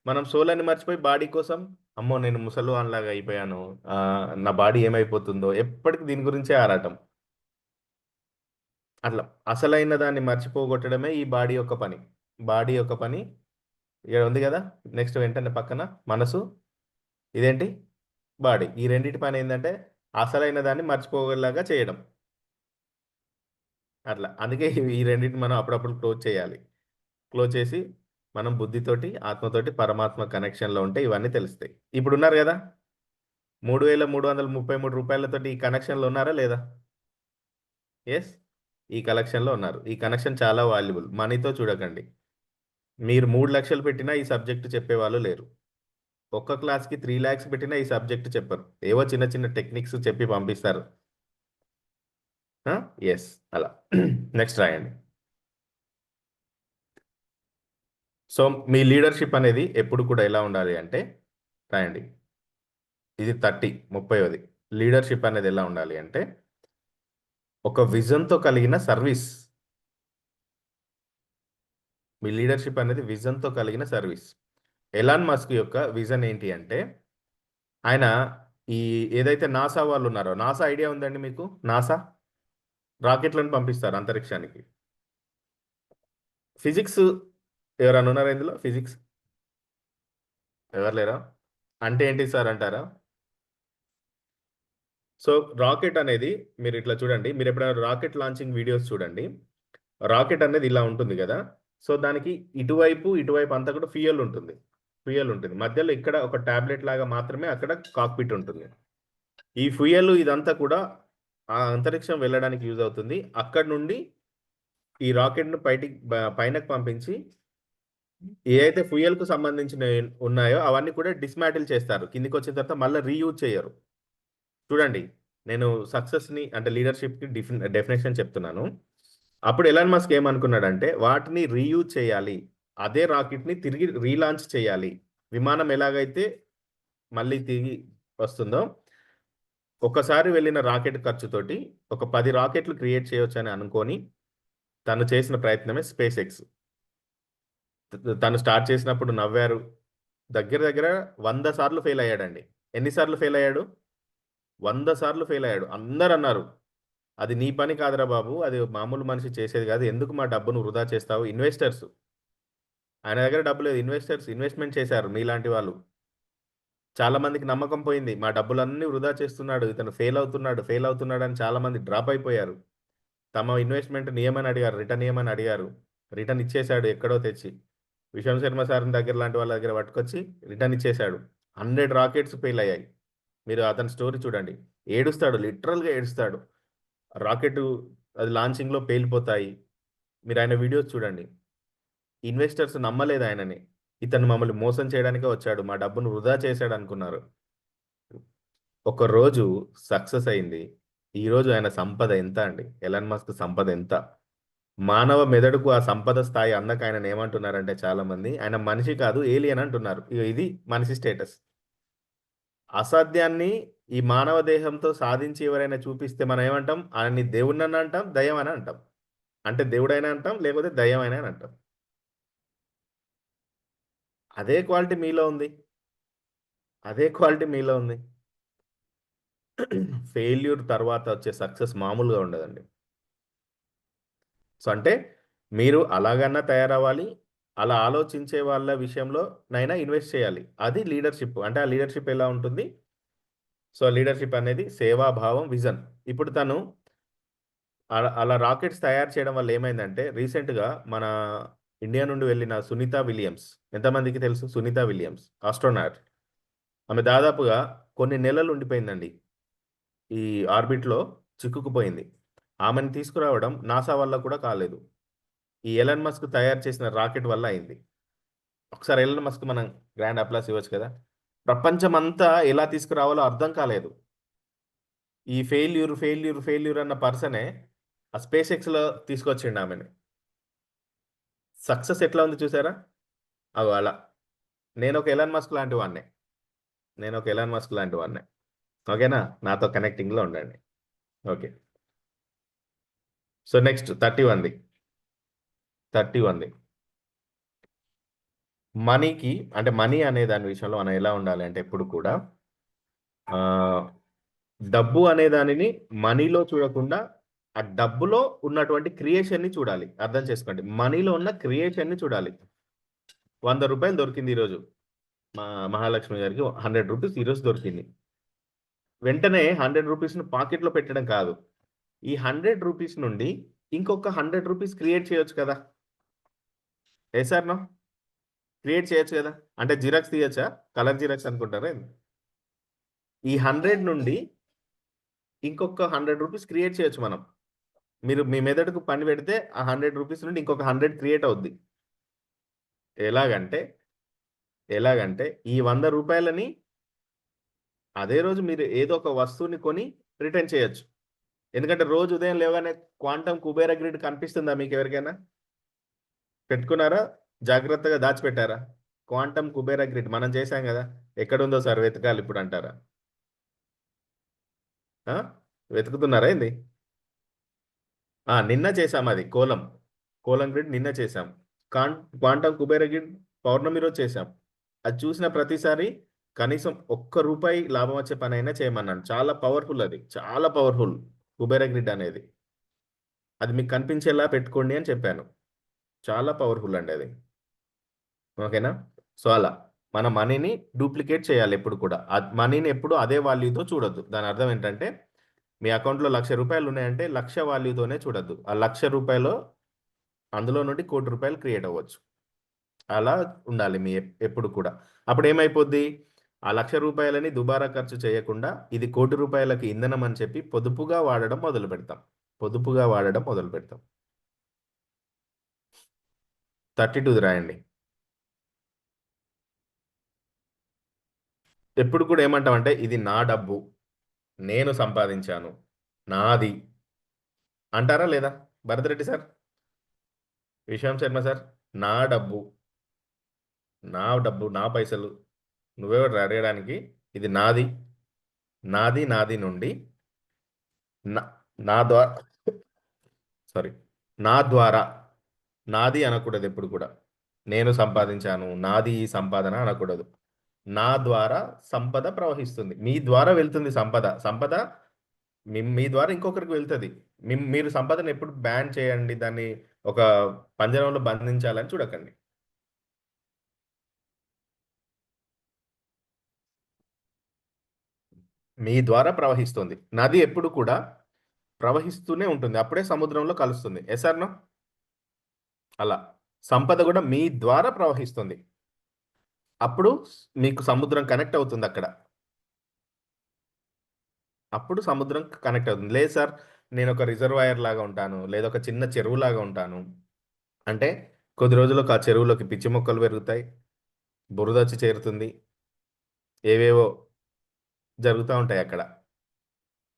Speaker 1: మనం సోల్ అని మర్చిపోయి బాడీ కోసం, అమ్మో నేను ముసలివాన్లాగా అయిపోయాను, నా బాడీ ఏమైపోతుందో, ఎప్పటికి దీని గురించే ఆరాటం. అట్లా అసలైన దాన్ని మర్చిపోగొట్టడమే ఈ బాడీ యొక్క పని. బాడీ యొక్క పని ఇక్కడ ఉంది కదా. నెక్స్ట్ వెంటనే పక్కన మనసు, ఇదేంటి, బాడీ. ఈ రెండింటి పని ఏంటంటే అసలైన దాన్ని మర్చిపోగలాగా చేయడం. అట్లా అందుకే ఈ రెండింటిని మనం అప్పుడప్పుడు క్లోజ్ చేయాలి. క్లోజ్ చేసి మనం బుద్ధితోటి ఆత్మతోటి పరమాత్మ కనెక్షన్లో ఉంటే ఇవన్నీ తెలుస్తాయి. ఇప్పుడు ఉన్నారు కదా, 3333 రూపాయలతోటి ఈ కనెక్షన్లో ఉన్నారా లేదా? ఎస్, ఈ కలెక్షన్లో ఉన్నారు. ఈ కనెక్షన్ చాలా వాల్యుబుల్. మనీతో చూడకండి. మీరు 3 లక్షలు పెట్టినా ఈ సబ్జెక్ట్ చెప్పేవాళ్ళు లేరు. ఒక్క క్లాస్కి 3 lakhs పెట్టినా ఈ సబ్జెక్ట్ చెప్పరు. ఏవో చిన్న చిన్న టెక్నిక్స్ చెప్పి పంపిస్తారు. ఎస్, అలా. నెక్స్ట్ రాయండి. సో మీ లీడర్షిప్ అనేది ఎప్పుడు కూడా ఎలా ఉండాలి అంటే, రాయండి. ఇది 30వ లీడర్షిప్ అనేది ఎలా ఉండాలి అంటే, ఒక విజన్తో కలిగిన సర్వీస్. మీ లీడర్షిప్ అనేది విజన్తో కలిగిన సర్వీస్. ఎలాన్ మస్క్ యొక్క విజన్ ఏంటి అంటే, ఆయన ఈ ఏదైతే నాసా వాళ్ళు ఉన్నారో, నాసా ఐడియా ఉందండి మీకు? నాసా రాకెట్లను పంపిస్తారు అంతరిక్షానికి. ఫిజిక్స్ ఎవరైనా ఉన్నారా ఇందులో? ఫిజిక్స్ ఎవరు లేరా? అంటే ఏంటి సార్ అంటారా? సో రాకెట్ అనేది, మీరు ఇట్లా చూడండి, మీరు ఎప్పుడైనా రాకెట్ లాంచింగ్ వీడియోస్ చూడండి. రాకెట్ అనేది ఇలా ఉంటుంది కదా. సో దానికి ఇటువైపు ఇటువైపు అంతా కూడా ఫ్యూయల్ ఉంటుంది. ఫ్యూయల్ ఉంటుంది మధ్యలో. ఇక్కడ ఒక టాబ్లెట్ లాగా మాత్రమే అక్కడ కాక్పిట్ ఉంటుంది. ఈ ఫ్యూయల్ ఇదంతా కూడా ఆ అంతరిక్షం వెళ్ళడానికి యూజ్ అవుతుంది. అక్కడ నుండి ఈ రాకెట్ను పైనకు పంపించి ఏదైతే ఫ్యూయల్కు సంబంధించిన ఉన్నాయో అవన్నీ కూడా డిస్మాటిల్ చేస్తారు. కిందికి వచ్చిన తర్వాత మళ్ళీ రీయూజ్ చేయరు. చూడండి, నేను సక్సెస్ని అంటే లీడర్షిప్కి డెఫినేషన్ చెప్తున్నాను. అప్పుడు ఎలాన్ మస్క్ ఏమనుకున్నాడంటే, వాటిని రీయూజ్ చేయాలి, అదే రాకెట్ని తిరిగి రీలాంచ్ చేయాలి. విమానం ఎలాగైతే మళ్ళీ తిరిగి వస్తుందో, ఒకసారి వెళ్ళిన రాకెట్ ఖర్చుతోటి ఒక 10 రాకెట్లు క్రియేట్ చేయొచ్చని అనుకొని తను చేసిన ప్రయత్నమే స్పేస్ ఎక్స్. తను స్టార్ట్ చేసినప్పుడు నవ్వారు. దగ్గర దగ్గర 100 సార్లు ఫెయిల్ అయ్యాడండి. ఎన్నిసార్లు ఫెయిల్ అయ్యాడు? 100 సార్లు ఫెయిల్ అయ్యాడు. అందరు అన్నారు, అది నీ పని కాదురా బాబు, అది మామూలు మనిషి చేసేది కాదు, ఎందుకు మా డబ్బును వృధా చేస్తావు? ఇన్వెస్టర్స్, ఆయన దగ్గర డబ్బు లేదు, ఇన్వెస్టర్స్ ఇన్వెస్ట్మెంట్ చేశారు మీలాంటి వాళ్ళు. చాలా మందికి నమ్మకం పోయింది, మా డబ్బులన్నీ వృధా చేస్తున్నాడు ఇతను, ఫెయిల్ అవుతున్నాడు అని చాలా మంది డ్రాప్ అయిపోయారు. తమ ఇన్వెస్ట్మెంట్ నియమని అడిగారు, రిటర్న్ ఇవ్వమని అడిగారు. రిటర్న్ ఇచ్చేశాడు ఎక్కడో తెచ్చి. విశ్వం శర్మ సార్ దగ్గర లాంటి వాళ్ళ దగ్గర పట్టుకొచ్చి రిటర్న్ ఇచ్చేశాడు. 100 రాకెట్స్ ఫెయిల్ అయ్యాయి. మీరు అతని స్టోరీ చూడండి, ఏడుస్తాడు, లిటరల్గా ఏడుస్తాడు. రాకెట్ అది లాంచింగ్లో పేలిపోతాయి. మీరు ఆయన వీడియోస్ చూడండి. ఇన్వెస్టర్స్ నమ్మలేదు ఆయనని. ఇతను మమ్మల్ని మోసం చేయడానికే వచ్చాడు, మా డబ్బును వృధా చేశాడు అనుకున్నారు. ఒక రోజు సక్సెస్ అయింది. ఈరోజు ఆయన సంపద ఎంత అండి? ఎలాన్ మస్క్ సంపద ఎంత? మానవ మెదడుకు ఆ సంపద స్థాయి అందక ఆయన ఏమంటున్నారంటే, చాలా మంది ఆయన మనిషి కాదు ఏలియన్ అంటున్నారు. ఇది మనిషి స్టేటస్. అసాధ్యాన్ని ఈ మానవ దేహంతో సాధించి ఎవరైనా చూపిస్తే మనం ఏమంటాం? ఆయన్ని దేవుణ్ణని అంటాం, దయ్యం అని అంటాం. అంటే దేవుడైనా అంటాం, లేకపోతే దయ్యం అయినా అంటాం. అదే క్వాలిటీ మీలో ఉంది. అదే క్వాలిటీ మీలో ఉంది. ఫెయిల్యూర్ తర్వాత వచ్చే సక్సెస్ మామూలుగా ఉండదండి. సో అంటే మీరు అలాగన్నా తయారవ్వాలి. అలా ఆలోచించే వాళ్ళ విషయంలో నైనా ఇన్వెస్ట్ చేయాలి. అది లీడర్‌షిప్. అంటే ఆ లీడర్‌షిప్ ఎలా ఉంటుంది? సో లీడర్‌షిప్ అనేది సేవాభావం, విజన్. ఇప్పుడు తను అలా రాకెట్స్ తయారు చేయడం వల్ల ఏమైందంటే రీసెంట్‌గా మన ఇండియా నుండి వెళ్ళిన సునీత విలియమ్స్. ఎంతమందికి తెలుసు? Sunita Williams astronaut. ఆమె దాదాపుగా కొన్ని నెలలు ఉండిపోయిందండి. ఈ ఆర్బిట్‌లో చిక్కుకుపోయింది. ఆమెను తీసుకురావడం నాసా వల్ల కూడా కాలేదు. ఈ ఎలన్ మస్క్ తయారు చేసిన రాకెట్ వల్ల అయింది. ఒకసారి ఎలన్ మస్క్ మనం గ్రాండ్ అప్లాస్ ఇవ్వచ్చు కదా! ప్రపంచమంతా ఎలా తీసుకురావాలో అర్థం కాలేదు. ఈ ఫెయిల్యూర్ అన్న పర్సనే ఆ స్పేస్ ఎక్స్‌లో తీసుకొచ్చిండు ఆమెని. సక్సెస్ ఎట్లా ఉంది చూసారా? అగో అలా. నేనొక ఎలన్ మస్క్ లాంటి వాడినే. నేనొక ఎలన్ మస్క్ లాంటి వాడినే. ఓకేనా? నాతో కనెక్టింగ్‌లో ఉండండి. ఓకే. సో నెక్స్ట్ 31ది. 31ది. మనీకి అంటే మనీ అనే దాని విషయంలో మనం ఎలా ఉండాలి అంటే ఎప్పుడు కూడా ఆహ్, డబ్బు అనే దానిని మనీలో చూడకుండా, ఆ డబ్బులో ఉన్నటువంటి క్రియేషన్‌ని చూడాలి. అర్థం చేసుకోండి. మనీలో ఉన్న క్రియేషన్‌ని చూడాలి. రూ. 100 దొరికింది ఈరోజు. మా మహాలక్ష్మి గారికి రూ. 100 ఈరోజు దొరికింది. వెంటనే రూ. 100ని పాకెట్‌లో పెట్టడం కాదు. ఈ రూ. 100 నుండి ఇంకొక రూ. 100 క్రియేట్ చేయొచ్చు కదా! Yes or no? క్రియేట్ చేయొచ్చు కదా! అంటే జిరాక్స్ తీయొచ్చా? కలర్ జిరాక్స్ అనుకుంటారా ఏంది? ఈ 100 నుండి ఇంకొక రూ. 100 క్రియేట్ చేయొచ్చు మనం. మీరు మీ మెదడుకు పని పెడితే ఆ రూ. 100 నుండి ఇంకొక 100 క్రియేట్ అవుద్ది. ఎలాగంటే, ఎలాగంటే ఈ రూ. 100ని అదే రోజు మీరు ఏదో ఒక వస్తువుని కొని రిటర్న్ చేయొచ్చు. ఎందుకంటే రోజు ఉదయం లేవగానే క్వాంటమ్ కుబేర గ్రిడ్ కనిపిస్తుందా మీకెవరికైనా? పెట్టుకున్నారా? జాగ్రత్తగా దాచిపెట్టారా? క్వాంటమ్ కుబేర గ్రిడ్ మనం చేశాం గదా! ఎక్కడుందో సార్ వెతకాలి ఇప్పుడంటారా? ఆ! వెతుకుతున్నారా ఏంది? నిన్న చేశామది కోలం. కోలం గ్రిడ్ నిన్న చేశాం. క్వాంటమ్ కుబేర గ్రిడ్ పౌర్ణమి రోజు చేశాం. అది చూసిన ప్రతిసారి కనీసం రూ. 1 లాభం వచ్చే పనైనా చేయమన్నాను. చాలా పవర్‌ఫుల్ అది. చాలా పవర్‌ఫుల్ కుబేర గ్రిడ్ అనేది. అది మీకు కనిపించేలా పెట్టుకోండి అని చెప్పాను. చాలా పవర్‌ఫుల్ అండి అది. ఓకేనా? సో, అలా. మన మనీని డూప్లికేట్ చేయాలి ఎప్పుడు కూడా. మనీని ఎప్పుడు అదే వాల్యూతో చూడొద్దు. దాని అర్థం ఏంటంటే, మీ అకౌంట్‌లో రూ. 1,00,000 ఉన్నాయంటే, 1,00,000 వాల్యూతోనే చూడొద్దు. ఆ రూ. 1,00,000 అందులో నుండి రూ. 1,00,00,000 క్రియేట్ అవ్వచ్చు. అలా ఉండాలి మీ ఎప్పుడు కూడా. అప్పుడేమైపోద్ది? ఆ రూ. 1,00,000ని దుబారా ఖర్చు చేయకుండా, ఇది రూ. 1,00,00,000కి ఇంధనం అని చెప్పి పొదుపుగా వాడడం మొదలుపెడతాం. పొదుపుగా వాడడం మొదలుపెడతాం. 32ది రాయండి. ఎప్పుడు కూడా ఏమంటామంటే, ఇది నా డబ్బు. నేను సంపాదించాను. నాది. అంటారా లేదా? భరత్ రెడ్డి సార్, విశ్రామ్ శర్మ సార్, నా డబ్బు, నా డబ్బు, నా పైసలు. నువ్వెవడిరా అడగడానికి? ఇది నాది. నాది నుండి నా నా ద్వారా సారీ. నా ద్వారా. నాది అనకూడదు ఎప్పుడు కూడా. నేను సంపాదించాను. నాది ఈ సంపాదన అనకూడదు. నా ద్వారా సంపద ప్రవహిస్తుంది. మీ ద్వారా వెళ్తుంది సంపద. సంపద మీ ద్వారా ఇంకొకరికి వెళ్తది. మీరు సంపదను ఎప్పుడు బ్యాన్ చేయండి. దాన్ని ఒక పంజరంలో బంధించాలని చూడకండి. మీ ద్వారా ప్రవహిస్తుంది. నది ఎప్పుడు కూడా ప్రవహిస్తూనే ఉంటుంది. అప్పుడే సముద్రంలో కలుస్తుంది. Yes or no? అలా. సంపద కూడా మీ ద్వారా ప్రవహిస్తుంది. అప్పుడు మీకు సముద్రం కనెక్ట్ అవుతుందక్కడ. అప్పుడు సముద్రం కనెక్ట్ అవుతుంది. లేదు సార్, నేనొక రిజర్వాయర్ లాగా ఉంటాను. లేదా ఒక చిన్న చెరువులాగా ఉంటాను. అంటే కొద్ది రోజులకు ఆ చెరువులోకి పిచ్చి మొక్కలు పెరుగుతాయి. బురదొచ్చి చేరుతుంది. ఏవేవో జరుగుతా ఉంటాయక్కడ.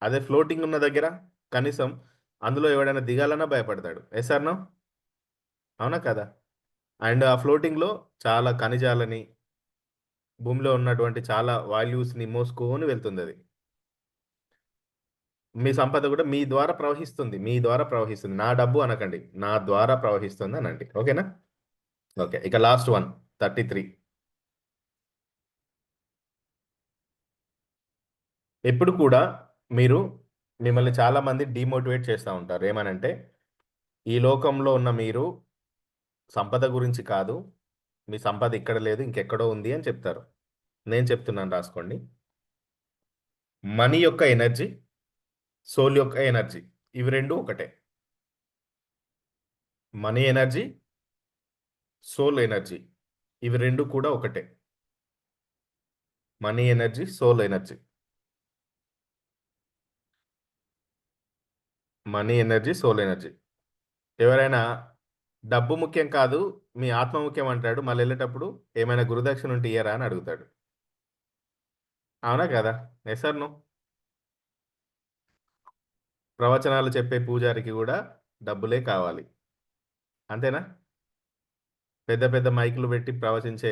Speaker 1: అదే ఫ్లోటింగ్ ఉన్న దగ్గర కనీసం అందులో ఎవడైనా దిగాలన్నా భయపడతాడు. Yes or no? అవునా కదా? అండ్ ఆ ఫ్లోటింగ్‌లో చాలా ఖనిజాలని, భూమిలో ఉన్నటువంటి చాలా వాల్యూస్‌ని మోసుకొని వెళ్తుందది. మీ సంపద కూడా మీ ద్వారా ప్రవహిస్తుంది. మీ ద్వారా ప్రవహిస్తుంది. నా డబ్బు అనకండి. నా ద్వారా ప్రవహిస్తుంది అనండి. ఓకేనా? ఓకే. ఇక లాస్ట్ వన్ 33. ఎప్పుడు కూడా మీరు మిమ్మల్ని చాలామంది డీమోటివేట్ చేస్తూ ఉంటారు. ఏమనంటే, ఈ లోకంలో ఉన్న మీరు సంపద గురించి కాదు, మీ సంపద ఇక్కడ లేదు ఇంకెక్కడో ఉంది అని చెప్తారు. నేను చెప్తున్నాను రాసుకోండి. మనీ యొక్క ఎనర్జీ, సోల్ యొక్క ఎనర్జీ ఇవి 2 ఒకటే. మనీ ఎనర్జీ, సోల్ ఎనర్జీ ఇవి 2 కూడా ఒకటే. Money energy, soul energy. Money energy, soul energy. ఎవరైనా డబ్బు ముఖ్యం కాదు, మీ ఆత్మ ముఖ్యం అంటాడు. మళ్ళెళ్ళేటప్పుడు ఏమైనా గురుదక్షిణ ఉంటే ఇయ్యరా అని అడుగుతాడు. అవునా కదా? Yes or no? ప్రవచనాలు చెప్పే పూజారికి గూడా డబ్బులే కావాలి. అంతేనా? పెద్ద పెద్ద మైకులు పెట్టి ప్రవచించే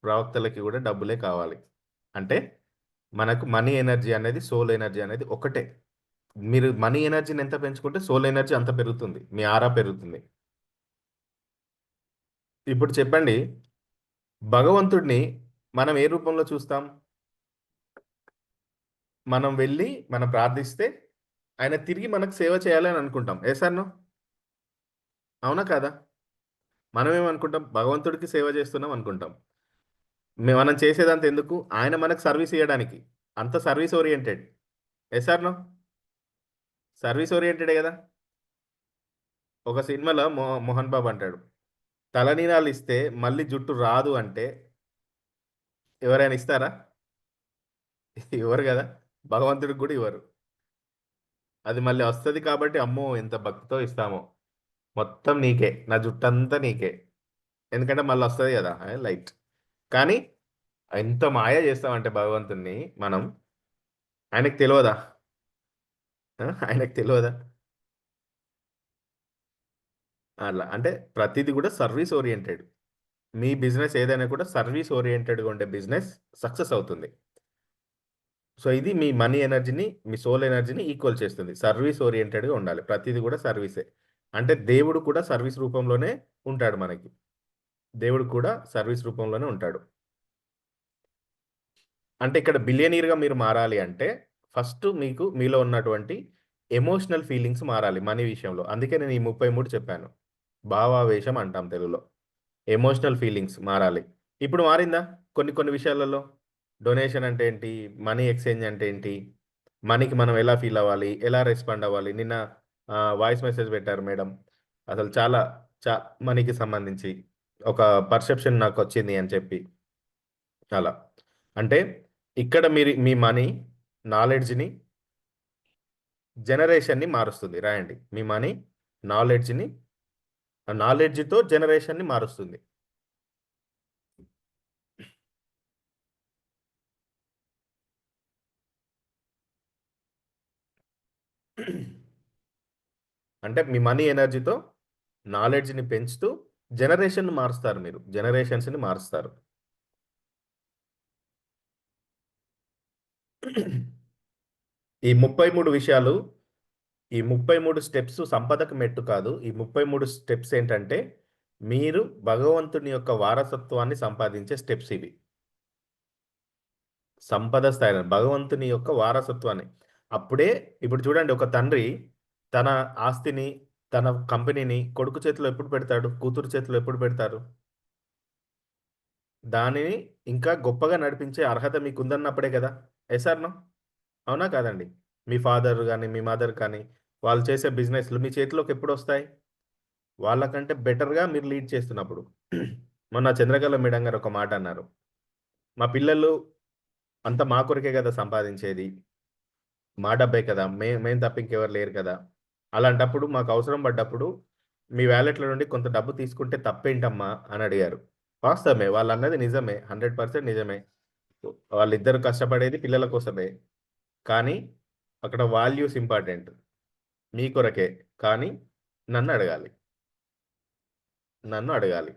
Speaker 1: ప్రవక్తలకి గూడా డబ్బులే కావాలి. అంటే మనకు మనీ ఎనర్జీ అనేది, సోల్ ఎనర్జీ అనేది ఒకటే. మీరు మనీ ఎనర్జీని ఎంత పెంచుకుంటే సోల్ ఎనర్జీ అంత పెరుగుతుంది. మీ ఆరా పెరుగుతుంది. ఇప్పుడు చెప్పండి, భగవంతుడిని మనం ఏ రూపంలో చూస్తాం? మనం ప్రార్థిస్తే ఆయన తిరిగి మనకు సేవ చేయాలని అనుకుంటాం. Yes or no? అవునా కాదా? మనమేమనుకుంటాం? భగవంతుడికి సేవ చేస్తున్నాం అనుకుంటాం. మనం చేసేదంతా ఎందుకు? ఆయన మనకు సర్వీస్ ఇయ్యడానికి. అంత service oriented. Yes or no? Service ఓరియెంటెడే గదా! ఒక సినిమాలో మోహన్ బాబు అంటాడు, తలనీలాలిస్తే మళ్ళీ జుట్టు రాదు అంటే ఎవరైనా ఇస్తారా? ఇవ్వరు గదా! భగవంతుడికి గూడా ఇవ్వరు. అది మళ్ళీ వస్తది కాబట్టి అమ్మో! ఎంత భక్తితో ఇస్తామో. మొత్తం నీకే. నా జుట్టంతా నీకే. ఎందుకంటే మళ్ళొస్తది గదా! లైట్. కానీ ఎంత మాయ చేస్తామంటే భగవంతుడిని మనం, ఆయనకి తెలవదా? ఆయనకి తెలవదా? అట్లా. అంటే ప్రతీది గూడా సర్వీస్ ఓరియెంటెడ్. మీ బిజినెస్ ఏదైనా కూడా సర్వీస్ ఓరియెంటెడ్‌గా ఉండే బిజినెస్ సక్సెస్ అవుతుంది. సో, ఇది మీ మనీ ఎనర్జీని, మీ సోల్ ఎనర్జీని ఈక్వల్ చేస్తుంది. సర్వీస్ ఓరియెంటెడ్‌గా ఉండాలి. ప్రతీది గూడా సర్వీసే. అంటే దేవుడు కూడా సర్వీస్ రూపంలోనే ఉంటాడు మనకి. దేవుడు కూడా సర్వీస్ రూపంలోనే ఉంటాడు. అంటే ఇక్కడ బిలియనీర్‌గా మీరు మారాలి అంటే, ఫస్ట్ మీకు మీలో ఉన్నటువంటి ఎమోషనల్ ఫీలింగ్స్ మారాలి మనీ విషయంలో. అందుకే నేను ఈ 33 చెప్పాను. భావావేశం అంటాం తెలుగులో. ఎమోషనల్ ఫీలింగ్స్ మారాలి. ఇప్పుడు మారిందా? కొన్ని కొన్ని విషయాలలో. డొనేషన్ అంటే ఏంటి? మనీ ఎక్స్‌చేంజ్ అంటే ఏంటి? మనీకి మనం ఎలా ఫీల్ అవ్వాలి? ఎలా రెస్పాండ్ అవ్వాలి? నిన్న వాయిస్ మెసేజ్ పెట్టారు మేడం. అసలు చాలా మనీకి సంబంధించి ఒక పర్సెప్షన్ నాకొచ్చింది అని చెప్పి. అలా. అంటే ఇక్కడ మీ మనీ నాలెడ్జ్‌ని, జనరేషన్‌ని మారుస్తుంది. రాయండి. మీ మనీ నాలెడ్జ్‌ని, నాలెడ్జ్‌తో జనరేషన్‌ని మారుస్తుంది. అంటే మీ మనీ ఎనర్జీతో నాలెడ్జ్‌ని పెంచుతూ జనరేషన్‌ని మారుస్తారు మీరు. జనరేషన్స్‌ని మారుస్తారు. ఈ 33 విషయాలు, ఈ 33 స్టెప్స్ సంపదకు మెట్టు కాదు. ఈ 33 స్టెప్స్ ఏంటంటే, మీరు భగవంతుని యొక్క వారసత్వాన్ని సంపాదించే స్టెప్స్ ఇవి. సంపద స్థాయిలో భగవంతుని యొక్క వారసత్వాన్ని. అప్పుడే ఇప్పుడు చూడండి, ఒక తండ్రి తన ఆస్తిని, తన కంపెనీని కొడుకు చేతిలో ఎప్పుడు పెడతాడు? కూతురు చేతిలో ఎప్పుడు పెడతారు? దానిని ఇంకా గొప్పగా నడిపించే అర్హత మీకుందన్నప్పుడే కదా! Yes or no? అవునా కాదండి? మీ ఫాదర్ గాని, మీ మదర్ కానీ, వాళ్ళు చేసే బిజినెస్‌లు మీ చేతిలోకి ఎప్పుడొస్తాయి? వాళ్ళకంటే బెటర్‌గా మీరు లీడ్ చేస్తున్నప్పుడు. మొన్న చంద్రకళ మేడం గారు ఒక మాట అన్నారు. "మా పిల్లలు అంతా మా కొరకే కదా సంపాదించేది. మా డబ్బే కదా! మేము తప్ప ఇంకెవరు లేరు కదా! అలాంటప్పుడు మాకు అవసరం పడ్డప్పుడు మీ వాలెట్‌లో నుండి కొంత డబ్బు తీసుకుంటే తప్పేంటమ్మా?" అని అడిగారు. వాస్తవమే. వాళ్ళన్నది నిజమే. 100% నిజమే. వాళ్ళిద్దరూ కష్టపడేది పిల్లల కోసమే. కానీ అక్కడ వాల్యూస్ ఇంపార్టెంట్. మీ కొరకే. కానీ నన్నడగాలి. నన్ను అడగాలి.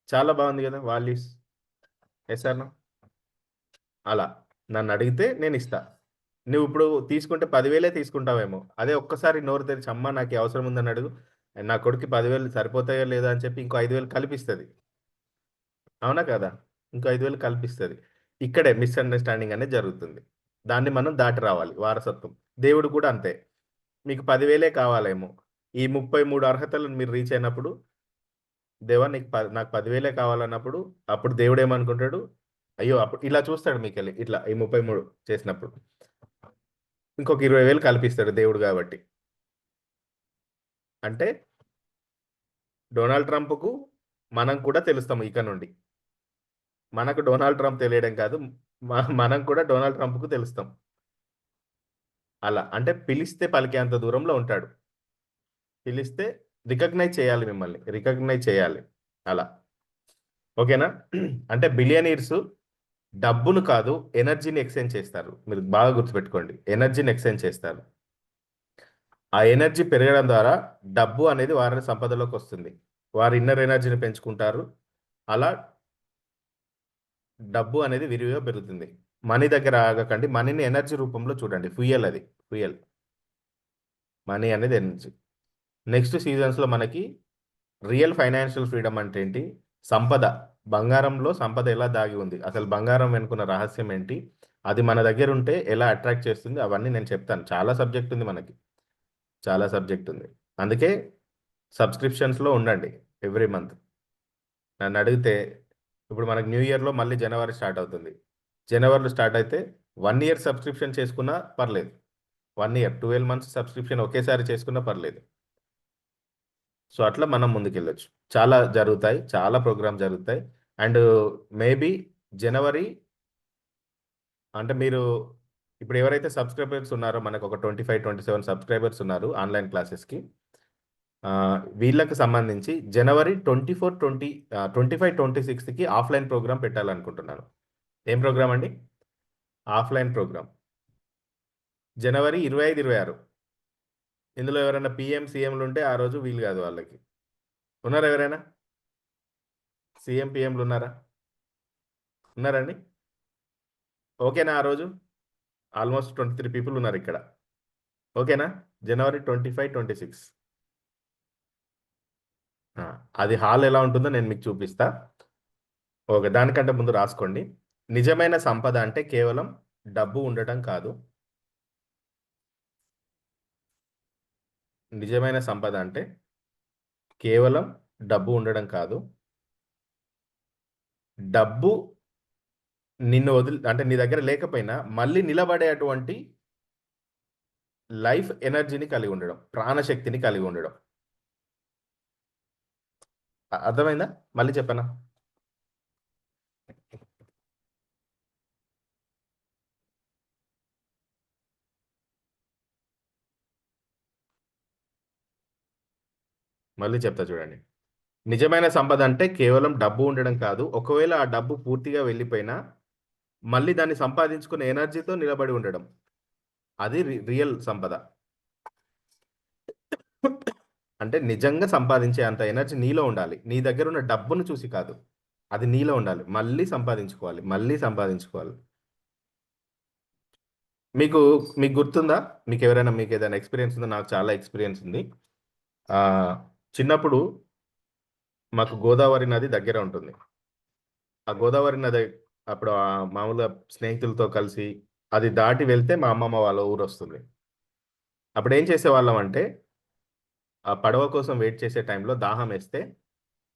Speaker 1: చాలా బావుంది గదా! వాల్యూస్. Yes or no? అలా. నన్నడిగితే నేనిస్తా. నువ్విప్పుడు తీసుకుంటే 10,000 తీసుకుంటావేమో. అదే ఒక్కసారి నోరు తెరిచి అమ్మ నాకీ అవసరం ఉందని అడుగు. నా కొడుక్కి 10,000 సరిపోతాయో లేదో అని చెప్పి ఇంకో 5,000 కలిపిస్తది. అవునా కాదా? ఇంకో 5,000 కల్పిస్తది. ఇక్కడే మిస్‌అండర్‌స్టాండింగ్ అనేది జరుగుతుంది. దాన్ని మనం దాటి రావాలి వారసత్వం. దేవుడు కూడా అంతే. మీకు 10,000 కావాలేమో. ఈ 33 అర్హతలను మీరు రీచ్ అయినప్పుడు, దేవా నాకు 10,000 కావాలన్నప్పుడు, అప్పుడు దేవుడు ఏమనుకుంటాడు? అయ్యో! అప్పుడు ఇలా చూస్తాడు మీకెళ్ళి. ఇట్లా ఈ 33 చేసినప్పుడు. ఇంకొక 20,000 కల్పిస్తాడు దేవుడు గాబట్టి. అంటే డొనాల్డ్ ట్రంప్‌కు మనం కూడా తెలుస్తాం ఇక నుండి. మనకు డొనాల్డ్ ట్రంప్ తెలియడం కాదు. మనం కూడా డొనాల్డ్ ట్రంప్‌కు తెలుస్తాం. అలా. అంటే పిలిస్తే పలికేంత దూరంలో ఉంటాడు. పిలిస్తే రికగ్నైజ్ చేయాలి మిమ్మల్ని. రికగ్నైజ్ చేయాలి. అలా. ఓకేనా? అంటే బిలియనీర్స్ డబ్బును కాదు, ఎనర్జీని ఎక్స్‌చేంజ్ చేస్తారు. మీరు బాగా గుర్తుపెట్టుకోండి. ఎనర్జీని ఎక్స్‌చేంజ్ చేస్తారు. ఆ ఎనర్జీ పెరగడం ద్వారా డబ్బు అనేది వారి సంపదలోకొస్తుంది. వారి ఇన్నర్ ఎనర్జీని పెంచుకుంటారు. అలా డబ్బు అనేది విరివిగా పెరుగుతుంది. మనీ దగ్గర ఆగకండి. మనీని ఎనర్జీ రూపంలో చూడండి. ఫ్యూయల్ అది. ఫ్యూయల్. మనీ అనేది ఎనర్జీ. నెక్స్ట్ సీజన్స్‌లో మనకి రియల్ ఫైనాన్షియల్ ఫ్రీడమ్ అంటే ఏంటి? సంపద. బంగారంలో సంపద ఎలా దాగి ఉంది? అసలు బంగారం వెనుకున్న రహస్యం ఏంటి? అది మన దగ్గరుంటే ఎలా అట్రాక్ట్ చేస్తుంది? అవన్నీ నేను చెప్తాను. చాలా సబ్జెక్ట్ ఉంది మనకి. చాలా సబ్జెక్ట్ ఉంది. అందుకే సబ్స్క్రిప్షన్స్‌లో ఉండండి ఎవ్రీ మంత్. నన్నడిగితే ఇప్పుడు మనకు న్యూ ఇయర్‌లో మళ్ళీ జనవరి స్టార్ట్ అవుతుంది. జనవరిలో స్టార్ట్ అయితే 1 ఇయర్ సబ్స్క్రిప్షన్ చేసుకున్నా పర్లేదు. 1 ఇయర్ 12 మంత్స్ సబ్స్క్రిప్షన్ ఒకేసారి చేసుకున్నా పర్లేదు. సో, అట్లా మనం ముందుకెళ్ళొచ్చు. చాలా జరుగుతాయి. చాలా ప్రోగ్రామ్స్ జరుగుతాయి. అండ్ మేబీ జనవరి అంటే మీరు ఇప్పుడు ఎవరైతే సబ్స్క్రైబర్స్ ఉన్నారో మనకు ఒక 25, 27 సబ్స్క్రైబర్స్ ఉన్నారు ఆన్‌లైన్ క్లాసెస్‌కి. వీళ్ళకి సంబంధించి జనవరి 24, 25, 26కి ఆఫ్‌లైన్ ప్రోగ్రామ్ పెట్టాలనుకుంటున్నాను. ఏం ప్రోగ్రామ్ అండి? Offline programme. జనవరి 25, 26 ఇందులో ఎవరైనా పీఎం, సీఎంలుంటే ఆ రోజు వీలు కాదు వాళ్ళకి. ఉన్నారా ఎవరైనా? సీఎం, పీఎంలున్నారా? ఉన్నారండి? ఓకేనా ఆ రోజు? ఆల్మోస్ట్ 23 పీపుల్ ఉన్నారిక్కడ. ఓకేనా? జనవరి 25, 26 ఆ! అది హాల్ ఎలా ఉంటుందో నేను మీకు చూపిస్తా. ఓకే. దానికంటే ముందు రాసుకోండి. నిజమైన సంపద అంటే కేవలం డబ్బు ఉండటం కాదు. నిజమైన సంపద అంటే కేవలం డబ్బు ఉండడం కాదు. డబ్బు నిన్ను అంటే నీ దగ్గర లేకపోయినా మళ్ళీ నిలబడే అటువంటి లైఫ్ ఎనర్జీని కలిగి ఉండడం. ప్రాణశక్తిని కలిగి ఉండడం. అర్థమైందా? మళ్ళీ చెప్పనా? మళ్ళీ చెప్తా చూడండి. నిజమైన సంపద అంటే కేవలం డబ్బు ఉండడం కాదు. ఒకవేళ ఆ డబ్బు పూర్తిగా వెళ్ళిపోయినా, మళ్ళీ దాన్ని సంపాదించుకునే ఎనర్జీతో నిలబడి ఉండడం. అది రియల్ సంపద. అంటే నిజంగా సంపాదించే అంత ఎనర్జీ నీలో ఉండాలి. నీ దగ్గరున్న డబ్బును చూసి కాదు. అది నీలో ఉండాలి. మళ్ళీ సంపాదించుకోవాలి. మళ్ళీ సంపాదించుకోవాలి. మీకు మీకు గుర్తుందా? మీకేదైనా ఎక్స్‌పీరియన్స్ ఉందా? నాకు చాలా ఎక్స్‌పీరియన్స్ ఉంది. ఆహ్, చిన్నప్పుడు మాకు గోదావరి నది దగ్గర ఉంటుంది. ఆ గోదావరి నది అప్పుడు మామూలుగా స్నేహితులతో కలిసి అది దాటి వెళ్తే మా అమ్మమ్మ వాళ్ళ ఊరొస్తుంది. అప్పుడేం చేసేవాళ్ళమంటే, ఆ పడవ కోసం వెయిట్ చేసే టైంలో దాహమేస్తే,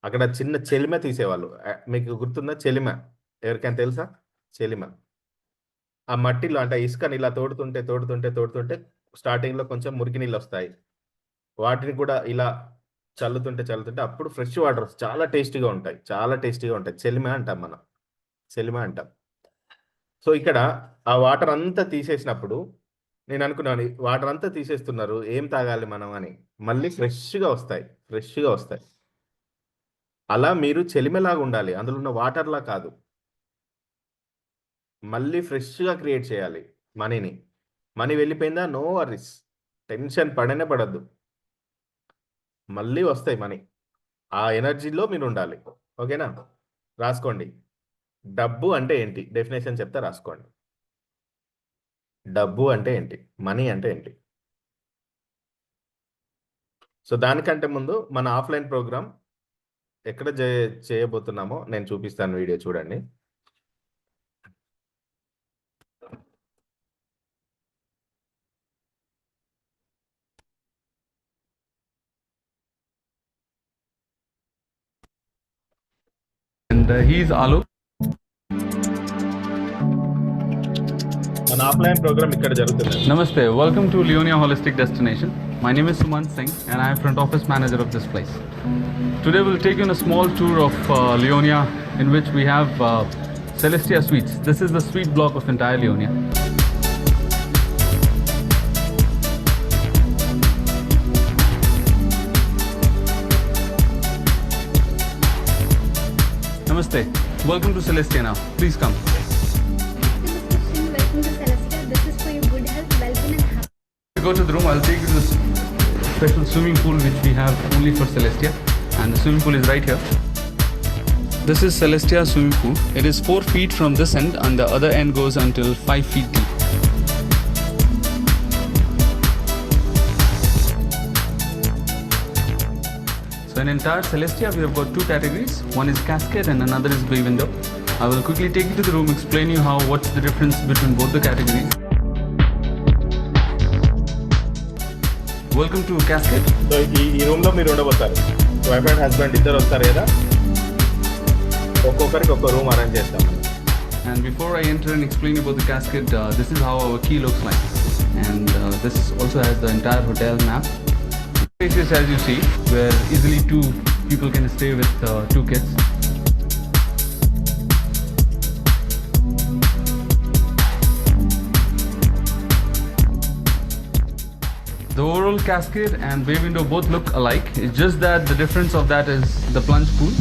Speaker 1: అక్కడ చిన్న చెలిమ తీసేవాళ్ళు. మీకు గుర్తుందా చెలిమ? ఎవరికైనా తెలుసా? చెలిమ. ఆ మట్టిలో అంటే ఇసుకని ఇలా తోడుతుంటే స్టార్టింగ్‌లో కొంచెం మురికి నీళ్ళొస్తాయి. వాటిని కూడా ఇలా చల్లుతుంటే అప్పుడు ఫ్రెష్ వాటర్ చాలా టేస్టీగా ఉంటాయి. చాలా టేస్టీగా ఉంటాయి. చెలిమ అంటాం మనం. చెలిమ అంటాం. సో, ఇక్కడ ఆ వాటర్ అంతా తీసేసినప్పుడు నేననుకున్నాను వాటర్ అంతా తీసేస్తున్నారు. ఏం తాగాలి మనం అని. మళ్ళీ ఫ్రెష్‌గా వస్తాయి. ఫ్రెష్‌గా వస్తాయి. అలా మీరు చెలిమలాగా ఉండాలి. అందులో ఉన్న వాటర్‌లా కాదు. మళ్ళీ ఫ్రెష్‌గా క్రియేట్ చేయాలి మనీని. మనీ వెళ్ళిపోయిందా? No worries. టెన్షన్ పడనే పడొద్దు. మళ్ళీ వస్తాయి మనీ. ఆ ఎనర్జీలో మీరుండాలి. ఓకేనా? రాసుకోండి. డబ్బు అంటే ఏంటి? డెఫినిషన్ చెప్తా రాసుకోండి. డబ్బు అంటే ఏంటి? మనీ అంటే ఏంటి? సో, దానికంటే ముందు మన ఆఫ్‌లైన్ ప్రోగ్రామ్ ఎక్కడ చేయబోతున్నామో నేను చూపిస్తాను వీడియో చూడండి.
Speaker 2: and he's Alok.
Speaker 1: మన ఆఫ్లైన్ ప్రోగ్రామ్ ఇక్కడ జరుగుతుంది.
Speaker 2: Namaste, welcome to Leonia Holistic Destination. My name is Suman Singh and I am front office manager of this place. Today we'll take you on a small tour of Leonia, in which we have Celestia Suites. This is the suite block of entire Leonia. Namaste, welcome to Celestia now. Please come.
Speaker 3: Welcome to Celestia. This is for your good health, well-being and happiness.
Speaker 2: Go to the room. I'll take you to this special swimming pool which we have only for Celestia, and the swimming pool is right here. This is Celestia swimming pool. It is 4 feet from this end and the other end goes until 5 feet deep. So in entire Celestia we have got 2 categories. One is cascade and another is bay window. I will quickly take you to the room, explain you how what's the difference between both the categories. Welcome to cascade.
Speaker 1: So ఈ room లో మీరు ఉండబోతారు. Wife and husband ఇద్దరు వస్తారు కదా, ఒక్కొక్కరికి ఒక్క room arrange చేస్తాం.
Speaker 2: And before I enter and explain about the cascade, this is how our key looks like. And this also has the entire hotel map. Spacious as you see, where easily 2 people can stay with 2 kids. The overall cascade and bay window both look alike. It's just that the difference of that is the plunge pool.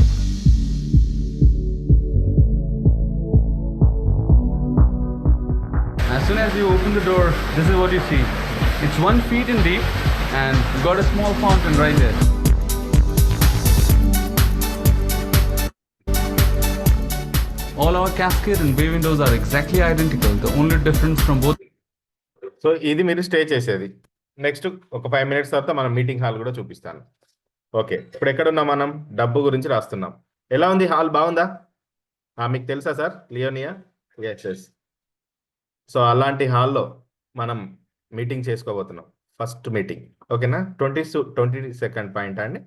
Speaker 2: As soon as you open the door, this is what you see. It's 1 feet in deep and you've got a small fountain right there. All our cascade and bay windows are exactly identical. The only difference from both.
Speaker 1: So ఇది మీరు stay చేసేది. Next ఒక 5 minutes తర్వాత మనం meeting hall కూడా చూపిస్తాను. Okay, ఇప్పుడు ఎక్కడున్నాం మనం? డబ్బు గురించి రాస్తున్నాం. ఎలా ఉంది హాల్? బాగుందా? మీకు తెలుసా సార్ లియోనియా? ఎస్. సో అలాంటి హాల్లో మనం మీటింగ్ చేసుకోబోతున్నాం. ఫస్ట్ మీటింగ్, ఓకేనా? 22 పాయింట్ అండి,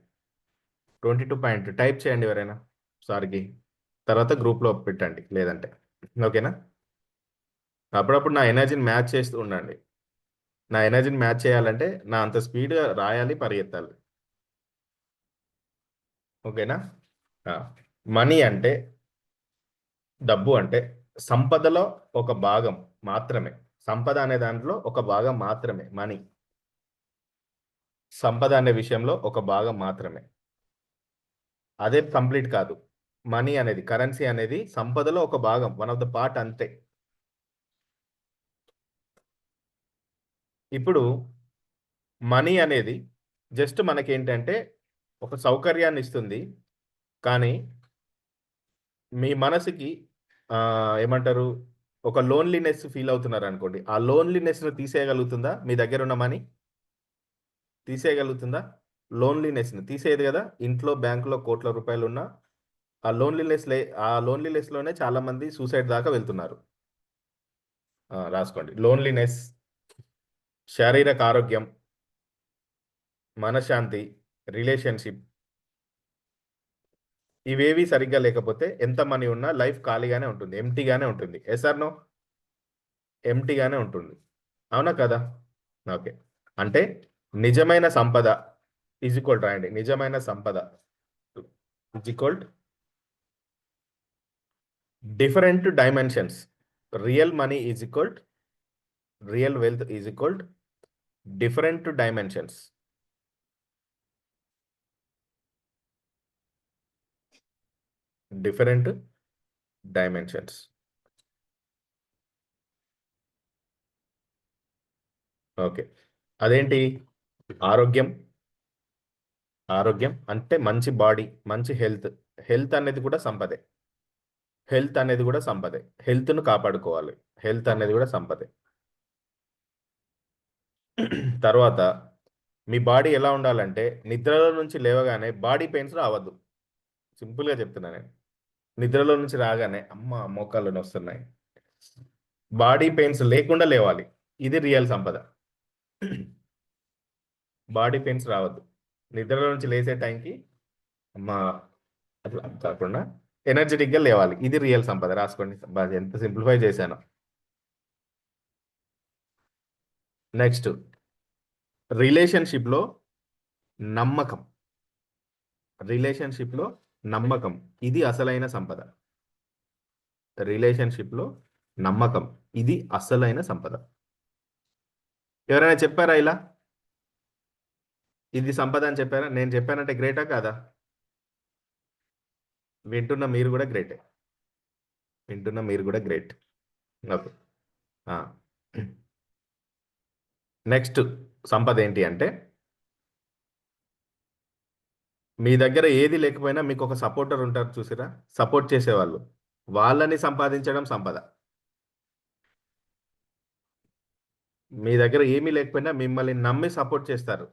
Speaker 1: 22 పాయింట్ టైప్ చేయండి ఎవరైనా సార్కి, తర్వాత గ్రూప్లో పెట్టండి లేదంటే, ఓకేనా? అప్పుడప్పుడు నా ఎనర్జీని మ్యాచ్ చేస్తూ ఉండండి. నా ఎనర్జీని మ్యాచ్ చేయాలంటే నా అంత స్పీడ్గా రాయాలి, పరిగెత్తాలి, ఓకేనా? మనీ అంటే, డబ్బు అంటే సంపదలో ఒక భాగం మాత్రమే. సంపద అనే దాంట్లో ఒక భాగం మాత్రమే మనీ. సంపద అనే విషయంలో ఒక భాగం మాత్రమే, అదే కంప్లీట్ కాదు. మనీ అనేది, కరెన్సీ అనేది సంపదలో ఒక భాగం, వన్ ఆఫ్ ద పార్ట్ అంతే. ఇప్పుడు మనీ అనేది జస్ట్ మనకేంటంటే ఒక సౌకర్యాన్ని ఇస్తుంది, కానీ మీ మనసుకి ఏమంటారు, ఒక లోన్లీనెస్ ఫీల్ అవుతున్నారు అనుకోండి, ఆ లోన్లీనెస్ను తీసేయగలుగుతుందా? మీ దగ్గర ఉన్న మనీ తీసేయగలుగుతుందా? లోన్లీనెస్ని తీసేయదు కదా. ఇంట్లో బ్యాంకులో కోట్ల రూపాయలు ఉన్నా ఆ లోన్లీనెస్లోనే చాలామంది సూసైడ్ దాకా వెళ్తున్నారు. రాసుకోండి. లోన్లీనెస్, శారీరక ఆరోగ్యం, మనశ్శాంతి, రిలేషన్షిప్, ఇవేవి సరిగ్గా లేకపోతే ఎంత మనీ ఉన్నా లైఫ్ ఖాళీగానే ఉంటుంది, ఎంటీగానే ఉంటుంది. Yes or no? ఎంటీగానే ఉంటుంది, అవునా కదా? ఓకే, అంటే నిజమైన సంపద ఈజ్ ఈక్వల్, రాయండి, నిజమైన సంపద is equal different dimensions. Real money is equal, real wealth is equal different dimensions. Different dimensions. Okay, అదేంటి? ఆరోగ్యం. ఆరోగ్యం అంటే మంచి బాడీ, మంచి హెల్త్. హెల్త్ అనేది కూడా సంపదే. హెల్త్ అనేది కూడా సంపదే. హెల్త్ను కాపాడుకోవాలి, హెల్త్ అనేది కూడా సంపదే. తర్వాత మీ బాడీ ఎలా ఉండాలంటే, నిద్రలో నుంచి లేవగానే బాడీ పెయిన్స్ రావద్దు. సింపుల్గా చెప్తున్నా నేను. నిద్రలో నుంచి రాగానే అమ్మ మోకాళ్ళు వస్తున్నాయి, బాడీ పెయిన్స్ లేకుండా లేవాలి. ఇది రియల్ సంపద. బాడీ పెయిన్స్ రావద్దు. నిద్రలో నుంచి లేసే టైంకి అమ్మ అట్లా కాకుండా ఎనర్జెటిక్గా లేవాలి. ఇది రియల్ సంపద. రాసుకోండి. ఎంత సింప్లిఫై చేశాను. నెక్స్ట్, రిలేషన్షిప్లో నమ్మకం. రిలేషన్షిప్లో నమ్మకం, ఇది అసలైన సంపద. రిలేషన్షిప్లో నమ్మకం, ఇది అసలైన సంపద. ఎవరైనా చెప్పారా ఇలా? ఇది సంపద అని చెప్పారా? నేను చెప్పానంటే గ్రేటా కాదా? వింటున్న మీరు కూడా గ్రేటే. వింటున్న మీరు కూడా గ్రేట్. ఓకే. నెక్స్ట్ సంపద ఏంటి అంటే, మీ దగ్గర ఏది లేకపోయినా మీకు ఒక సపోర్టర్ ఉంటారు చూసిరా, సపోర్ట్ చేసేవాళ్ళు, వాళ్ళని సంపాదించడం సంపద. మీ దగ్గర ఏమీ లేకపోయినా మిమ్మల్ని నమ్మి సపోర్ట్ చేస్తారు,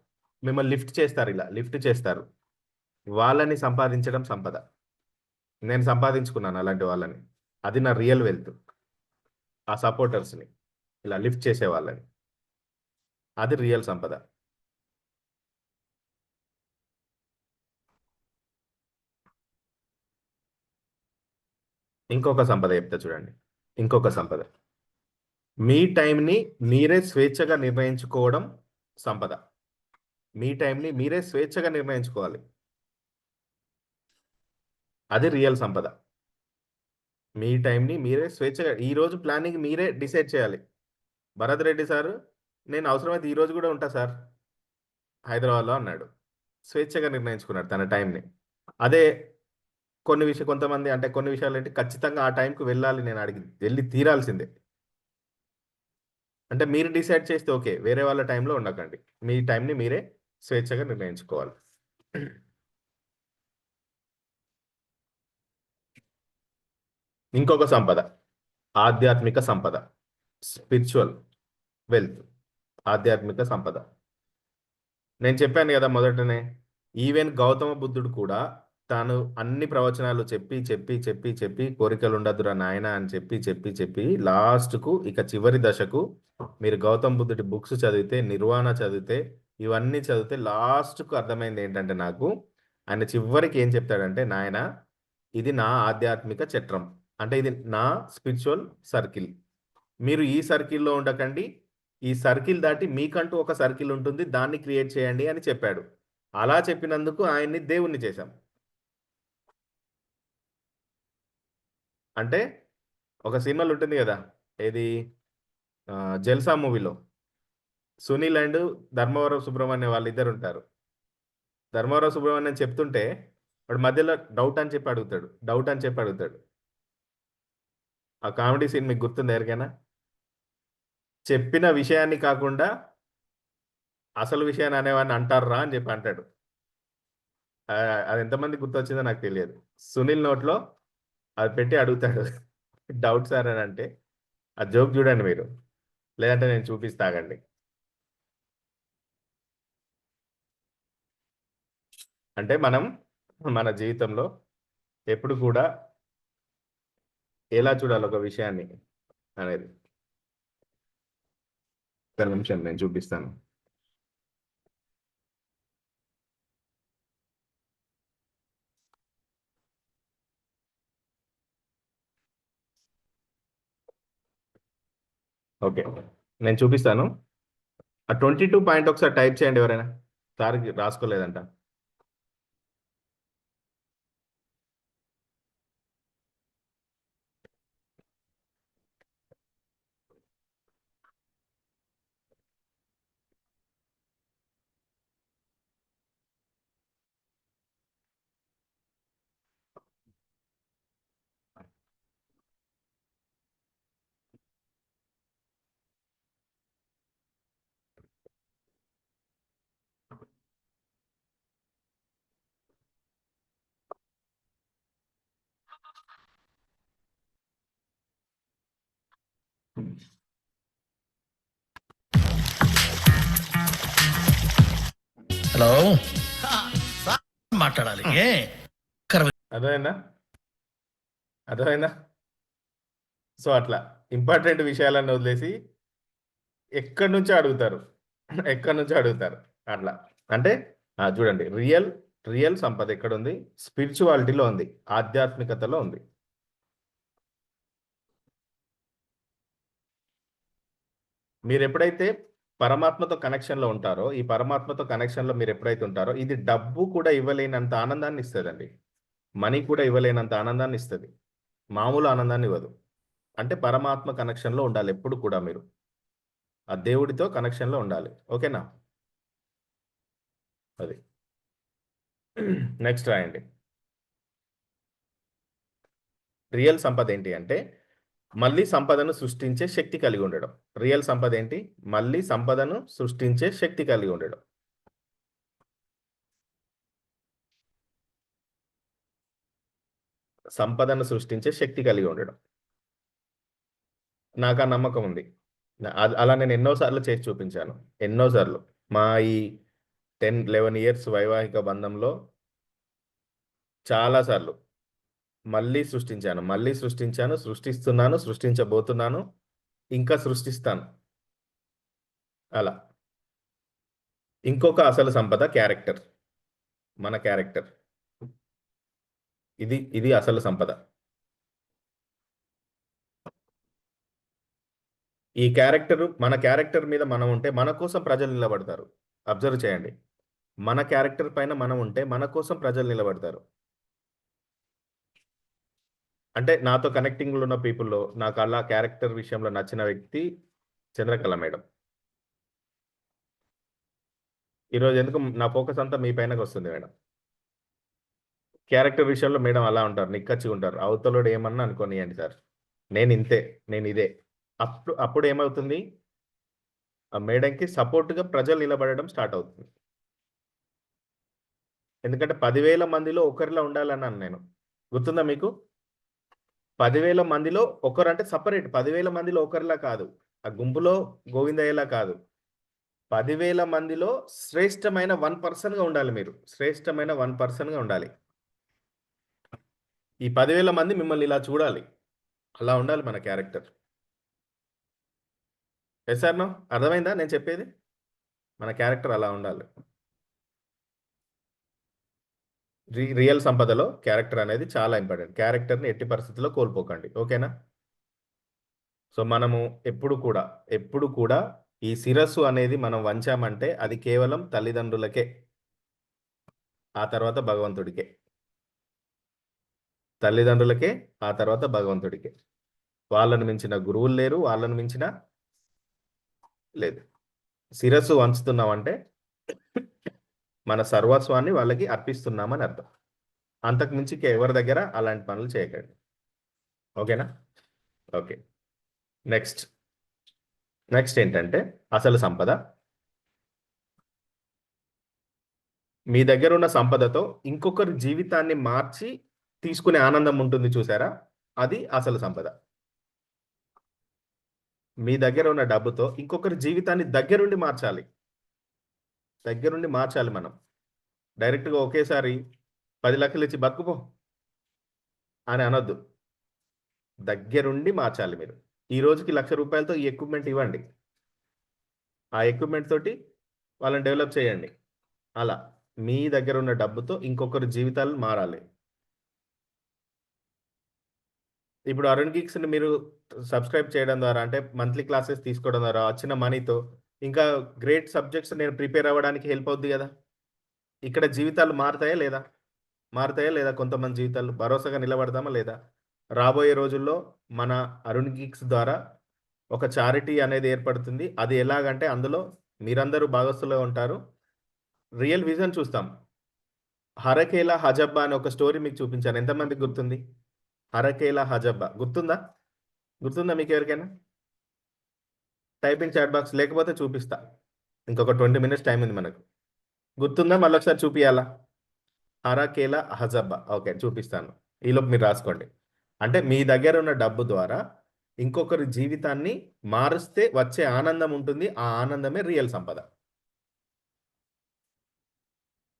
Speaker 1: మిమ్మల్ని లిఫ్ట్ చేస్తారు, ఇలా లిఫ్ట్ చేస్తారు, వాళ్ళని సంపాదించడం సంపద. నేను సంపాదించుకున్నాను అలాంటి వాళ్ళని. అది నా రియల్ వెల్త్. ఆ సపోర్టర్స్ని ఇలా లిఫ్ట్ చేసే వాళ్ళని, అది రియల్ సంపద. ఇంకొక సంపద చెప్తా చూడండి. ఇంకొక సంపద, మీ టైంని మీరే స్వేచ్ఛగా నిర్ణయించుకోవడం సంపద. మీ టైంని మీరే స్వేచ్ఛగా నిర్ణయించుకోవాలి, అది రియల్ సంపద. మీ టైంని మీరే స్వేచ్ఛగా, ఈరోజు ప్లానింగ్ మీరే డిసైడ్ చేయాలి. భరత్ రెడ్డి సార్, నేను అవసరమైతే ఈరోజు కూడా ఉంటా సార్ హైదరాబాద్లో అన్నాడు. స్వేచ్ఛగా నిర్ణయించుకున్నాడు తన టైంని. అదే కొంతమంది అంటే కొన్ని విషయాలు ఏంటి, ఖచ్చితంగా ఆ టైంకి వెళ్ళాలి, నేను వెళ్ళి తీరాల్సిందే. అంటే మీరు డిసైడ్ చేస్తే ఓకే, వేరే వాళ్ళ టైంలో ఉండకండి. మీ టైంని మీరే స్వేచ్ఛగా నిర్ణయించుకోవాలి. ఇంకొక సంపద, ఆధ్యాత్మిక సంపద, స్పిరిచువల్ వెల్త్, ఆధ్యాత్మిక సంపద. నేను చెప్పాను కదా మొదటనే, ఈవెన్ గౌతమ బుద్ధుడు కూడా తాను అన్ని ప్రవచనాలు చెప్పి చెప్పి చెప్పి చెప్పి కోరికలు ఉండదురా నాయన అని చెప్పి చెప్పి చెప్పి లాస్ట్కు, ఇక చివరి దశకు, మీరు గౌతమ బుద్ధుడి బుక్స్ చదివితే, నిర్వాణ చదివితే, ఇవన్నీ చదివితే లాస్ట్కు అర్థమైంది ఏంటంటే నాకు, ఆయన చివరికి ఏం చెప్తాడంటే, నాయన ఇది నా ఆధ్యాత్మిక చట్రం, అంటే ఇది నా స్పిరిచువల్ సర్కిల్. మీరు ఈ సర్కిల్లో ఉండకండి, ఈ సర్కిల్ దాటి మీకంటూ ఒక సర్కిల్ ఉంటుంది, దాన్ని క్రియేట్ చేయండి అని చెప్పాడు. అలా చెప్పినందుకు ఆయన్ని దేవుణ్ణి చేశాం. అంటే ఒక సినిమాలు ఉంటుంది కదా, ఏది జల్సా మూవీలో సునీల్ అండ్ ధర్మవరం సుబ్రహ్మణ్యం వాళ్ళిద్దరు ఉంటారు. ధర్మవరం సుబ్రహ్మణ్యం చెప్తుంటే వాడు మధ్యలో డౌట్ అని చెప్పి అడుగుతాడు. ఆ కామెడీ సీన్ మీకు గుర్తుంది ఎవరికైనా? చెప్పిన విషయాన్ని కాకుండా అసలు విషయాన్ని అనేవాడిని అంటారా అని చెప్పి అంటాడు. అది ఎంతమంది గుర్తొచ్చిందో నాకు తెలియదు. సునీల్ నోట్లో అది పెట్టి అడుగుతాడు డౌట్ సార్ అని. అంటే ఆ జోక్ చూడండి మీరు, లేదంటే నేను చూపిస్తాగండి. అంటే మనం మన జీవితంలో ఎప్పుడు కూడా ఎలా చూడాలి ఒక విషయాన్ని అనేది. ఒక నిమిషం నేను చూపిస్తాను. ఓకే, నేను చూపిస్తాను. ఆ 22 పాయింట్ ఒకసారి టైప్ చేయండి ఎవరైనా. సార్కి రాసుకోలేదంట.
Speaker 4: హలో మాట్లాడాలి.
Speaker 1: అర్థమైందా? సో అట్లా ఇంపార్టెంట్ విషయాలను వదిలేసి ఎక్కడి నుంచో అడుగుతారు. అట్లా అంటే చూడండి, రియల్ రియల్ సంపద ఎక్కడ ఉంది? స్పిరిచువాలిటీలో ఉంది, ఆధ్యాత్మికతలో ఉంది. మీరు ఎప్పుడైతే పరమాత్మతో కనెక్షన్లో ఉంటారో, ఈ పరమాత్మతో కనెక్షన్లో మీరు ఎప్పుడైతే ఉంటారో, ఇది డబ్బు కూడా ఇవ్వలేనంత ఆనందాన్ని ఇస్తుందండి. మనీ కూడా ఇవ్వలేనంత ఆనందాన్ని ఇస్తుంది, మామూలు ఆనందాన్ని ఇవ్వదు. అంటే పరమాత్మ కనెక్షన్లో ఉండాలి ఎప్పుడు కూడా మీరు, ఆ దేవుడితో కనెక్షన్లో ఉండాలి. ఓకేనా? అది నెక్స్ట్ రాయండి. రియల్ సంపద ఏంటి అంటే మళ్ళీ సంపదను సృష్టించే శక్తి కలిగి ఉండడం. రియల్ సంపద ఏంటి? మళ్ళీ సంపదను సృష్టించే శక్తి కలిగి ఉండడం. సంపదను సృష్టించే శక్తి కలిగి ఉండడం. నాకు ఆ నమ్మకం ఉంది. అలా నేను ఎన్నోసార్లు చేసి చూపించాను, ఎన్నోసార్లు. మా ఈ 10-11 ఇయర్స్ వైవాహిక బంధంలో చాలాసార్లు మళ్ళీ సృష్టించాను, మళ్ళీ సృష్టించాను, సృష్టిస్తున్నాను, సృష్టించబోతున్నాను, ఇంకా సృష్టిస్తాను. అలా ఇంకొక అసలు సంపద క్యారెక్టర్. మన క్యారెక్టర్, ఇది అసలు సంపద. ఈ క్యారెక్టర్, మన క్యారెక్టర్ మీద మనం ఉంటే మన కోసం ప్రజలు నిలబడతారు. అబ్జర్వ్ చేయండి, మన క్యారెక్టర్ పైన మనం ఉంటే మన కోసం ప్రజలు నిలబడతారు. అంటే నాతో కనెక్టింగ్లో ఉన్న పీపుల్లో నాకు అలా క్యారెక్టర్ విషయంలో నచ్చిన వ్యక్తి చంద్రకళ మేడం. ఈరోజు ఎందుకు నా ఫోకస్ అంతా మీ పైనకి వస్తుంది మేడం. క్యారెక్టర్ విషయంలో మేడం అలా ఉంటారు, నిక్కచ్చిగా ఉంటారు. అవతలోడు ఏమన్నా అనుకోనియండి సార్, నేను ఇంతే, నేను ఇదే. అప్పుడు ఏమవుతుంది? ఆ మేడంకి సపోర్ట్గా ప్రజలు నిలబడడం స్టార్ట్ అవుతుంది. ఎందుకంటే 10,000 మందిలో ఒకరిలా ఉండాలన్నాను నేను. గుర్తుందా మీకు? 10,000 మందిలో ఒకరు అంటే సపరేట్, 10,000 మందిలో ఒకరిలా కాదు, ఆ గుంపులో గోవిందయ్యలా కాదు. 10,000 మందిలో శ్రేష్టమైన 1%గా ఉండాలి మీరు, శ్రేష్టమైన 1%గా ఉండాలి. ఈ 10,000 మంది మిమ్మల్ని ఇలా చూడాలి, అలా ఉండాలి మన క్యారెక్టర్. Yes or no? అర్థమైందా నేను చెప్పేది? మన క్యారెక్టర్ అలా ఉండాలి. రియల్ సంపదలో క్యారెక్టర్ అనేది చాలా ఇంపార్టెంట్. క్యారెక్టర్ని ఎట్టి పరిస్థితుల్లో కోల్పోకండి, ఓకేనా? సో మనము ఎప్పుడు కూడా ఈ శిరస్సు అనేది మనం వంచామంటే అది కేవలం తల్లిదండ్రులకే, ఆ తర్వాత భగవంతుడికే. తల్లిదండ్రులకే, ఆ తర్వాత భగవంతుడికే. వాళ్ళను మించిన గురువులు లేరు, వాళ్ళను మించిన లేదు. శిరస్సు వంచుతున్నామంటే మన సర్వస్వాన్ని వాళ్ళకి అర్పిస్తున్నామని అర్థం. అంతకు మించి ఎవరి దగ్గర అలాంటి పనులు చేయకండి, ఓకేనా? ఓకే, నెక్స్ట్ ఏంటంటే అసలు సంపద. మీ దగ్గర ఉన్న సంపదతో ఇంకొకరి జీవితాన్ని మార్చి తీసుకునే ఆనందం ఉంటుంది చూసారా, అది అసలు సంపద. మీ దగ్గర ఉన్న డబ్బుతో ఇంకొకరి జీవితాన్ని దగ్గరుండి మార్చాలి మనం. డైరెక్ట్గా ఒకేసారి 10 లక్షలు ఇచ్చి బతుకుపో అని అనొద్దు, దగ్గరుండి మార్చాలి మీరు. ఈ రోజుకి ₹1,00,000 ఈ ఎక్విప్మెంట్ ఇవ్వండి, ఆ ఎక్విప్మెంట్ తోటి వాళ్ళని డెవలప్ చేయండి. అలా మీ దగ్గర ఉన్న డబ్బుతో ఇంకొకరి జీవితాలు మారాలి. ఇప్పుడు అరుణ్ గీక్స్ని మీరు సబ్స్క్రైబ్ చేయడం ద్వారా, అంటే మంత్లీ క్లాసెస్ తీసుకోవడం ద్వారా వచ్చిన మనీతో ఇంకా గ్రేట్ సబ్జెక్ట్స్ నేను ప్రిపేర్ అవ్వడానికి హెల్ప్ అవుద్ది కదా. ఇక్కడ జీవితాలు మారుతాయా లేదా? కొంతమంది జీవితాలు భరోసాగా నిలబడదామా లేదా? రాబోయే రోజుల్లో మన అరుణ్ గీక్స్ ద్వారా ఒక చారిటీ అనేది ఏర్పడుతుంది. అది ఎలాగంటే అందులో మీరందరూ భాగస్థులుగా ఉంటారు. రియల్ విజన్ చూస్తాం. హరకేలా హజబ్బా అని ఒక స్టోరీ మీకు చూపించాను, ఎంతమందికి గుర్తుంది? హరకేలా హజబ్బా గుర్తుందా మీకు ఎవరికైనా? టైపింగ్ చాట్ బాక్స్, లేకపోతే చూపిస్తా, ఇంకొక 20 మినిట్స్ టైం ఉంది మనకు. గుర్తుందా? మళ్ళీ ఒకసారి చూపియాలా? హరకేలా హజబ్బా, ఓకే చూపిస్తాను, ఈలోపు మీరు రాసుకోండి. అంటే మీ దగ్గర ఉన్న డబ్బు ద్వారా ఇంకొకరి జీవితాన్ని మారుస్తే వచ్చే ఆనందం ఉంటుంది, ఆ ఆనందమే రియల్ సంపద.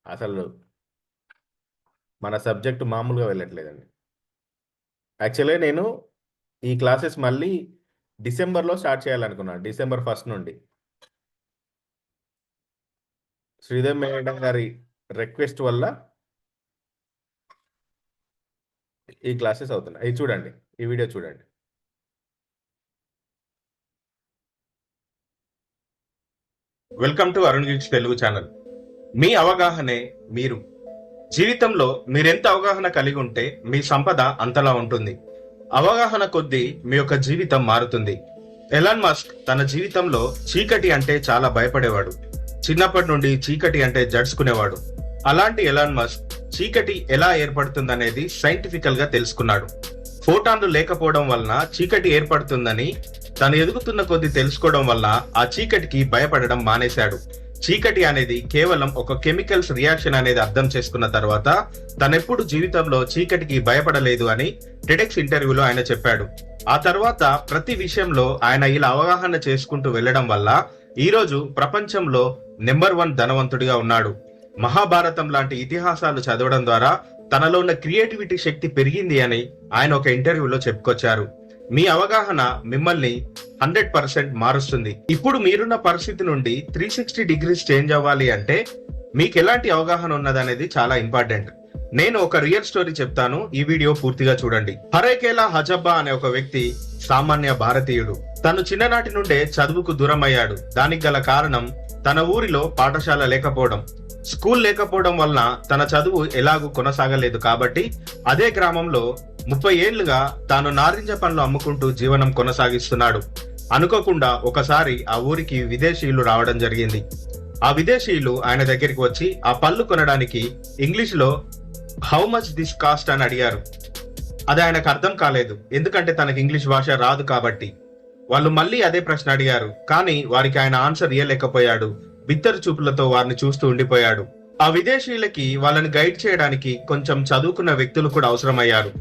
Speaker 1: అసలు మన సబ్జెక్టు మామూలుగా వెళ్ళట్లేదండి. యాక్చువల్గా నేను ఈ క్లాసెస్ మళ్ళీ డిసెంబర్లో స్టార్ట్ చేయాలనుకున్నాను, డిసెంబర్ 1 నుండి. శ్రీదేవి మేడం గారి రిక్వెస్ట్ వల్ల ఈ క్లాసెస్ అవుతున్నాయి. ఇది చూడండి, ఈ వీడియో చూడండి. Welcome to Arun Geeks Telugu channel. మీ అవగాహనే మీరు. జీవితంలో మీరెంత అవగాహన కలిగి ఉంటే మీ సంపద అంతలా ఉంటుంది. అవగాహన కొద్దీ మీ యొక్క జీవితం మారుతుంది. ఎలాన్ మస్క్ తన జీవితంలో చీకటి అంటే చాలా భయపడేవాడు. చిన్నప్పటి నుండి చీకటి అంటే జడుచుకునేవాడు. అలాంటి ఎలాన్ మస్క్ చీకటి ఎలా ఏర్పడుతుందనేది సైంటిఫికల్ గా తెలుసుకున్నాడు. ఫోటాన్లు లేకపోవడం వలన చీకటి ఏర్పడుతుందని తను ఎదుగుతున్న కొద్దీ తెలుసుకోవడం వల్ల ఆ చీకటికి భయపడడం మానేశాడు. చీకటి అనేది కేవలం ఒక కెమికల్స్ రియాక్షన్ అనేది అర్థం చేసుకున్న తర్వాత తనెప్పుడు జీవితంలో చీకటికి భయపడలేదు అని టెడెక్స్ ఇంటర్వ్యూలో ఆయన చెప్పాడు. ఆ తర్వాత ప్రతి విషయంలో ఆయన ఇలా అవగాహన చేసుకుంటూ వెళ్లడం వల్ల ఈ రోజు ప్రపంచంలో నెంబర్ 1 ధనవంతుడిగా ఉన్నాడు. మహాభారతం లాంటి ఇతిహాసాలు చదవడం ద్వారా తనలో ఉన్న క్రియేటివిటీ శక్తి పెరిగింది అని ఆయన ఒక ఇంటర్వ్యూలో చెప్పుకొచ్చారు. మీ అవగాహన మిమ్మల్ని 100% మారుస్తుంది. ఇప్పుడు మీరున్న పరిస్థితి నుండి 360 డిగ్రీస్ చేంజ్ అవ్వాలి అంటే మీకు ఎలాంటి అవగాహన ఉన్నదనేది చాలా ఇంపార్టెంట్. నేను ఒక రియల్ స్టోరీ చెప్తాను, ఈ వీడియో పూర్తిగా చూడండి. హరేకేలా హజబ్బా అనే ఒక వ్యక్తి సామాన్య భారతీయుడు. తను చిన్ననాటి నుండే చదువుకు దూరం అయ్యాడు. దానికి గల కారణం తన ఊరిలో పాఠశాల లేకపోవడం. స్కూల్ లేకపోవడం వలన తన చదువు ఎలాగూ కొనసాగలేదు. కాబట్టి అదే గ్రామంలో 30 ఏళ్లుగా తాను నారింజ పండ్లు అమ్ముకుంటూ జీవనం కొనసాగిస్తున్నాడు. అనుకోకుండా ఒకసారి ఆ ఊరికి విదేశీయులు రావడం జరిగింది. ఆ విదేశీయులు ఆయన దగ్గరికి వచ్చి ఆ పళ్ళు కొనడానికి ఇంగ్లీష్ లో హౌ మచ్ దిస్ కాస్ట్ అని అడిగారు. అది ఆయనకు అర్థం కాలేదు, ఎందుకంటే తనకి ఇంగ్లీష్ భాష రాదు కాబట్టి. వాళ్ళు మళ్ళీ అదే ప్రశ్న అడిగారు, కానీ వారికి ఆయన ఆన్సర్ ఇయ్యలేకపోయాడు. బిత్తరు చూపులతో వారిని చూస్తూ ఉండిపోయాడు. ఆ విదేశీయులకి వాళ్ళని గైడ్ చేయడానికి కొంచెం చదువుకున్న వ్యక్తులు కూడా అవసరమయ్యారు.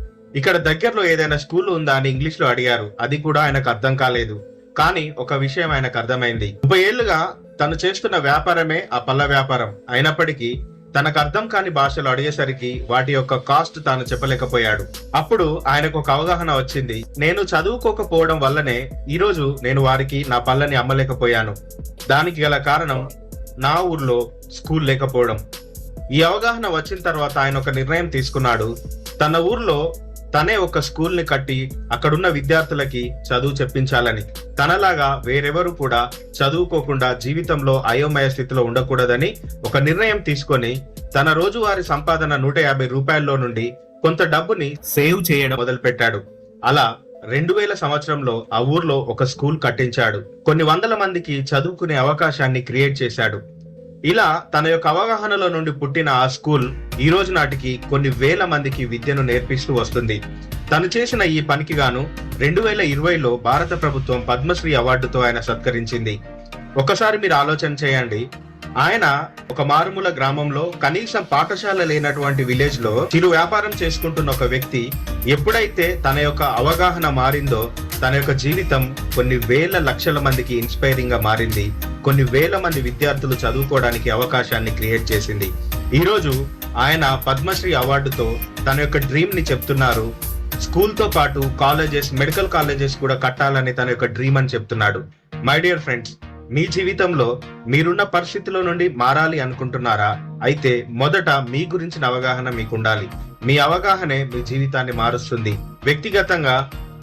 Speaker 1: ఇక్కడ దగ్గరలో ఏదైనా స్కూల్ ఉందా అని ఇంగ్లీష్ లో అడిగారు. అది కూడా ఆయనకు అర్థం కాలేదు. కానీ ఒక విషయం ఆయనకు అర్థమైంది. 30 ఏళ్లుగా తను చేస్తున్న వ్యాపారమే ఆ పళ్ళ వ్యాపారం అయినప్పటికీ తనకు అర్థం కాని భాషలు అడిగేసరికి వాటి యొక్క కాస్ట్ తాను చెప్పలేకపోయాడు. అప్పుడు ఆయనకు ఒక అవగాహన వచ్చింది. నేను చదువుకోకపోవడం వల్లనే ఈరోజు నేను వారికి నా పళ్ళని అమ్మలేకపోయాను. దానికి గల కారణం నా ఊర్లో స్కూల్ లేకపోవడం. ఈ అవగాహన వచ్చిన తర్వాత ఆయన ఒక నిర్ణయం తీసుకున్నాడు. తన ఊర్లో తనే ఒక స్కూల్ ని కట్టి అక్కడున్న విద్యార్థులకి చదువు చెప్పించాలని. తనలాగా వేరెవరు కూడా చదువుకోకుండా జీవితంలో అయోమయ స్థితిలో ఉండకూడదని ఒక నిర్ణయం తీసుకొని తన రోజువారీ సంపాదన 150 రూపాయల్లో నుండి కొంత డబ్బుని సేవ్ చేయడం మొదలుపెట్టాడు. అలా 2000 సంవత్సరంలో ఆ ఊర్లో ఒక స్కూల్ కట్టించాడు. కొన్ని వందల మందికి చదువుకునే అవకాశాన్ని క్రియేట్ చేశాడు. ఇలా తన యొక్క అవగాహనలో నుండి పుట్టిన ఆ స్కూల్ ఈ రోజు నాటికి కొన్ని వేల మందికి విద్యను నేర్పిస్తూ వస్తుంది. తను చేసిన ఈ పనికి గాను 2020లో భారత ప్రభుత్వం పద్మశ్రీ అవార్డుతో ఆయన సత్కరించింది. ఒకసారి మీరు ఆలోచన చేయండి, ఆయన ఒక మారుమూల గ్రామంలో కనీసం పాఠశాల లేనటువంటి విలేజ్ లో చిరు వ్యాపారం చేసుకుంటున్న ఒక వ్యక్తి ఎప్పుడైతే తన యొక్క అవగాహన మారిందో తన యొక్క జీవితం కొన్ని వేల లక్షల మందికి ఇన్స్పైరింగ్ గా మారింది. కొన్ని వేల మంది విద్యార్థులు చదువుకోవడానికి అవకాశాన్ని క్రియేట్ చేసింది. ఈ రోజు ఆయన పద్మశ్రీ అవార్డుతో తన యొక్క డ్రీమ్ ని చెప్తున్నారు. స్కూల్ తో పాటు కాలేజెస్, మెడికల్ కాలేజెస్ కూడా కట్టాలని తన యొక్క డ్రీమ్ అని చెప్తున్నాడు. మై డియర్ ఫ్రెండ్స్, మీ జీవితంలో మీరున్న పరిస్థితిలో నుండి మారాలి అనుకుంటున్నారా? అయితే మొదట మీ గురించిన అవగాహన మీకు ఉండాలి. మీ అవగాహనే మీ జీవితాన్ని మారుస్తుంది. వ్యక్తిగతంగా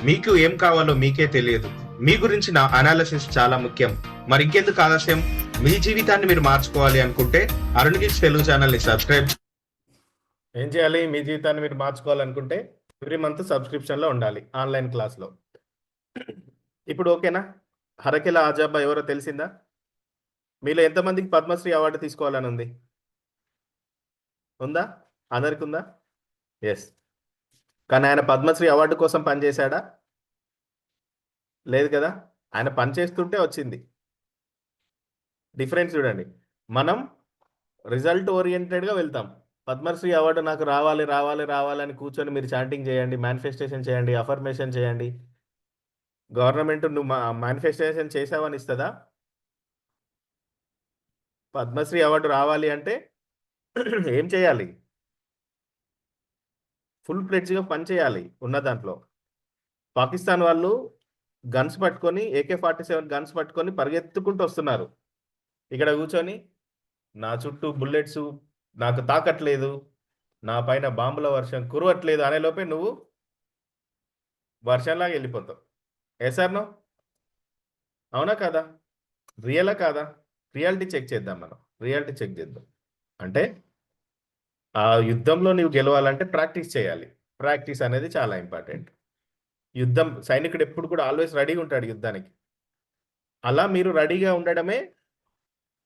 Speaker 1: మీకు ఏం కావాలో మీకే తెలియదు. మీ గురించిన అనాలిసిస్ చాలా ముఖ్యం. మరి ఇంకెందుకు ఆలస్యం? మీ జీవితాన్ని మీరు మార్చుకోవాలి అనుకుంటే అరుణ్ గిక్స్ తెలుగు ఛానల్ ని సబ్స్క్రైబ్. ఏం చేయాలి? మీ జీవితాన్ని మీరు మార్చుకోవాలనుకుంటే ఎవ్రీ మంత్ సబ్స్క్రిప్షన్ లో ఉండాలి ఆన్లైన్ క్లాస్ లో. ఇప్పుడు ఓకేనా? హరకేలా హజబ్బా ఎవరో తెలిసిందా? మీలో ఎంతమందికి పద్మశ్రీ అవార్డు తీసుకోవాలని ఉంది? ఉందా? అందరికి ఉందా? ఎస్. కానీ ఆయన పద్మశ్రీ అవార్డు కోసం పనిచేశాడా? లేదు కదా. ఆయన పని చేస్తుంటే వచ్చింది. డిఫరెన్స్ చూడండి. మనం రిజల్ట్ ఓరియంటెడ్గా వెళ్తాం. పద్మశ్రీ అవార్డు నాకు రావాలి రావాలి రావాలి అని కూర్చొని మీరు చాంటింగ్ చేయండి, మేనిఫెస్టేషన్ చేయండి, అఫర్మేషన్ చేయండి. గవర్నమెంట్ నువ్వు మేనిఫెస్టేషన్ చేసావని ఇస్తుందా? పద్మశ్రీ అవార్డు రావాలి అంటే ఏం చేయాలి? ఫుల్ ఫ్లెడ్జ్గా పని చేయాలి. ఉన్న దాంట్లో పాకిస్తాన్ వాళ్ళు గన్స్ పట్టుకొని AK-47 గన్స్ పట్టుకొని పరిగెత్తుకుంటూ వస్తున్నారు. ఇక్కడ కూర్చొని నా చుట్టూ బుల్లెట్స్, నాకు తాకట్లేదు, నా పైన బాంబుల వర్షం కురవట్లేదు అనే లోపే నువ్వు వర్షంలాగా వెళ్ళిపోతావు. సార్ అవునా కాదా? రియలా కాదా? రియాలిటీ చెక్ చేద్దాం, మనం రియాలిటీ చెక్ చేద్దాం. అంటే ఆ యుద్ధంలో నువ్వు గెలవాలంటే ప్రాక్టీస్ చేయాలి. ప్రాక్టీస్ అనేది చాలా ఇంపార్టెంట్. సైనికుడు ఎప్పుడు కూడా ఆల్వేస్ రెడీగా ఉంటాడు యుద్ధానికి. అలా మీరు రెడీగా ఉండడమే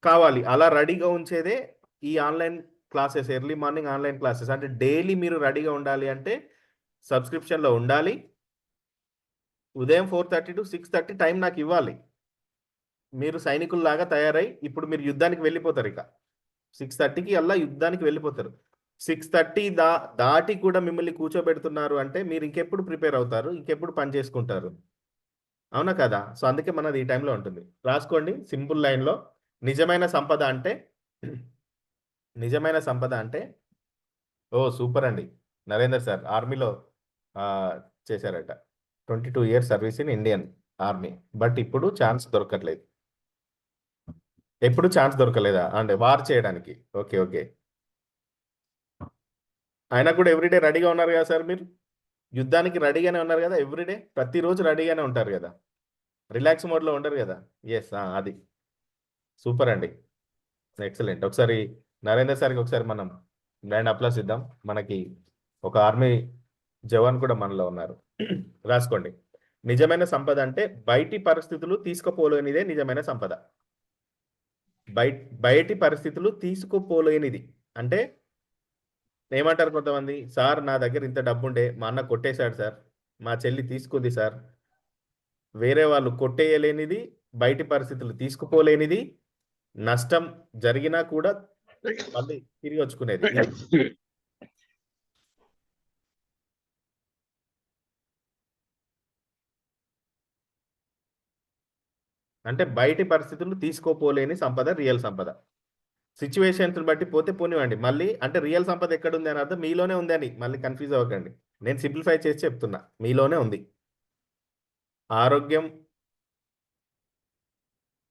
Speaker 1: కావాలి. అలా రెడీగా ఉంచేదే ఈ online classes, early morning online classes. అంటే డైలీ మీరు రెడీగా ఉండాలి అంటే సబ్స్క్రిప్షన్లో ఉండాలి. ఉదయం 4:30 to 6:30 టైం నాకు ఇవ్వాలి. మీరు సైనికుల్లాగా తయారై ఇప్పుడు మీరు యుద్ధానికి వెళ్ళిపోతారు. ఇక 6:30కి అలా యుద్ధానికి వెళ్ళిపోతారు. 6:30 దాటి కూడా మిమ్మల్ని కూర్చోబెడుతున్నారు అంటే మీరు ఇంకెప్పుడు ప్రిపేర్ అవుతారు, ఇంకెప్పుడు పని చేసుకుంటారు? అవునా కదా? సో అందుకే మనది ఈ టైంలో ఉంటుంది. రాసుకోండి సింపుల్ లైన్లో. నిజమైన సంపద అంటే నిజమైన సంపద అంటే ఓ సూపర్ అండి. నరేందర్ సార్ ఆర్మీలో చేశారట. 22 years service in Indian army. But ఇప్పుడు ఛాన్స్ దొరకట్లేదు. ఎప్పుడు ఛాన్స్ దొరకలేదా అంటే వార్ చేయడానికి? Okay okay. అయినా కూడా ఎవ్రీడే రెడీగా ఉన్నారు కదా సార్ మీరు? యుద్ధానికి రెడీగానే ఉన్నారు కదా? ఎవ్రీడే ప్రతిరోజు రెడీగానే ఉంటారు కదా? రిలాక్స్ మోడ్లో ఉండరు కదా? ఎస్, అది సూపర్ అండి. ఎక్సలెంట్. ఒకసారి నరేందర్ సార్కి ఒకసారి మనం గ్రాండ్ అప్లాస్ ఇద్దాం. మనకి ఒక ఆర్మీ జవాన్ కూడా మనలో ఉన్నారు. రాసుకోండి. నిజమైన సంపద అంటే బయటి పరిస్థితులు తీసుకుపోలేనిదే నిజమైన సంపద. బయటి పరిస్థితులు తీసుకుపోలేనిది అంటే ఏమంటారు కొంతమంది, సార్ నా దగ్గర ఇంత డబ్బు ఉండే మా అన్న కొట్టేశాడు సార్, మా చెల్లి తీసుకుంది సార్. వేరే వాళ్ళు కొట్టేయలేనిది, బయటి పరిస్థితులు తీసుకుపోలేనిది, నష్టం జరిగినా కూడా మళ్ళీ తిరిగి వచ్చుకునేది. అంటే బయటి పరిస్థితులు తీసుకోపోలేని సంపద రియల్ సంపద. సిచ్యువేషన్స్ బట్టి పోతే పోనివ్వండి. మళ్ళీ అంటే రియల్ సంపద ఎక్కడ ఉంది అని అర్థం మీలోనే ఉంది అని మళ్ళీ కన్ఫ్యూజ్ అవ్వకండి. నేను సింప్లిఫై చేసి చెప్తున్నా, మీలోనే ఉంది. ఆరోగ్యం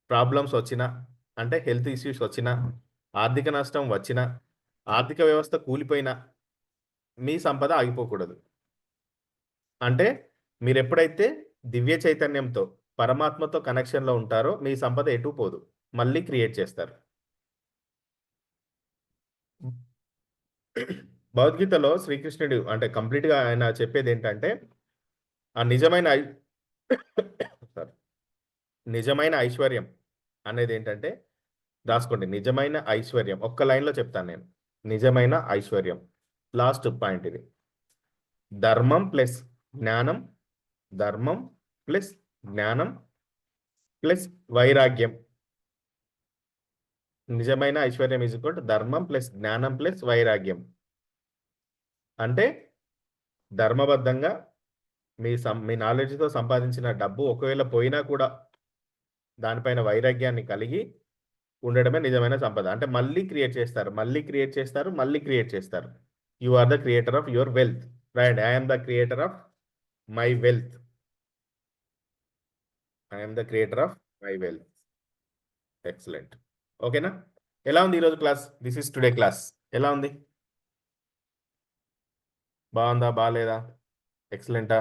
Speaker 1: ప్రాబ్లమ్స్ వచ్చినా, అంటే హెల్త్ ఇష్యూస్ వచ్చినా, ఆర్థిక నష్టం వచ్చినా, ఆర్థిక వ్యవస్థ కూలిపోయినా మీ సంపద ఆగిపోకూడదు. అంటే మీరు ఎప్పుడైతే దివ్య చైతన్యంతో పరమాత్మతో కనెక్షన్లో ఉంటారో మీ సంపద ఎటు పోదు, మళ్ళీ క్రియేట్ చేస్తారు. భగవద్గీతలో శ్రీకృష్ణుడు అంటే కంప్లీట్గా ఆయన చెప్పేది ఏంటంటే ఆ sorry, నిజమైన ఐశ్వర్యం అనేది ఏంటంటే, రాసుకోండి. నిజమైన ఐశ్వర్యం ఒక్క లైన్లో చెప్తాను నేను. నిజమైన ఐశ్వర్యం లాస్ట్ పాయింట్ ఇది. ధర్మం ప్లస్ జ్ఞానం, ధర్మం ప్లస్ జ్ఞానం ప్లస్ వైరాగ్యం. నిజమైన ఐశ్వర్యం ఈజ్ ఈక్వల్ టు ధర్మం ప్లస్ జ్ఞానం ప్లస్ వైరాగ్యం. అంటే ధర్మబద్ధంగా మీ నాలెడ్జ్తో సంపాదించిన డబ్బు ఒకవేళ పోయినా కూడా దానిపైన వైరాగ్యాన్ని కలిగి ఉండడమే నిజమైన సంపద. అంటే మళ్ళీ క్రియేట్ చేస్తారు, మళ్ళీ క్రియేట్ చేస్తారు, మళ్ళీ క్రియేట్ చేస్తారు. You are the creator of your wealth. Right, I'm the creator of my wealth. I'm the creator of my wealth. Excellent. ఓకేనా? ఎలా ఉంది ఈరోజు class? This is today class. ఎలా ఉంది? బాగుందా, బాగాలేదా? ఎక్సలెంటా?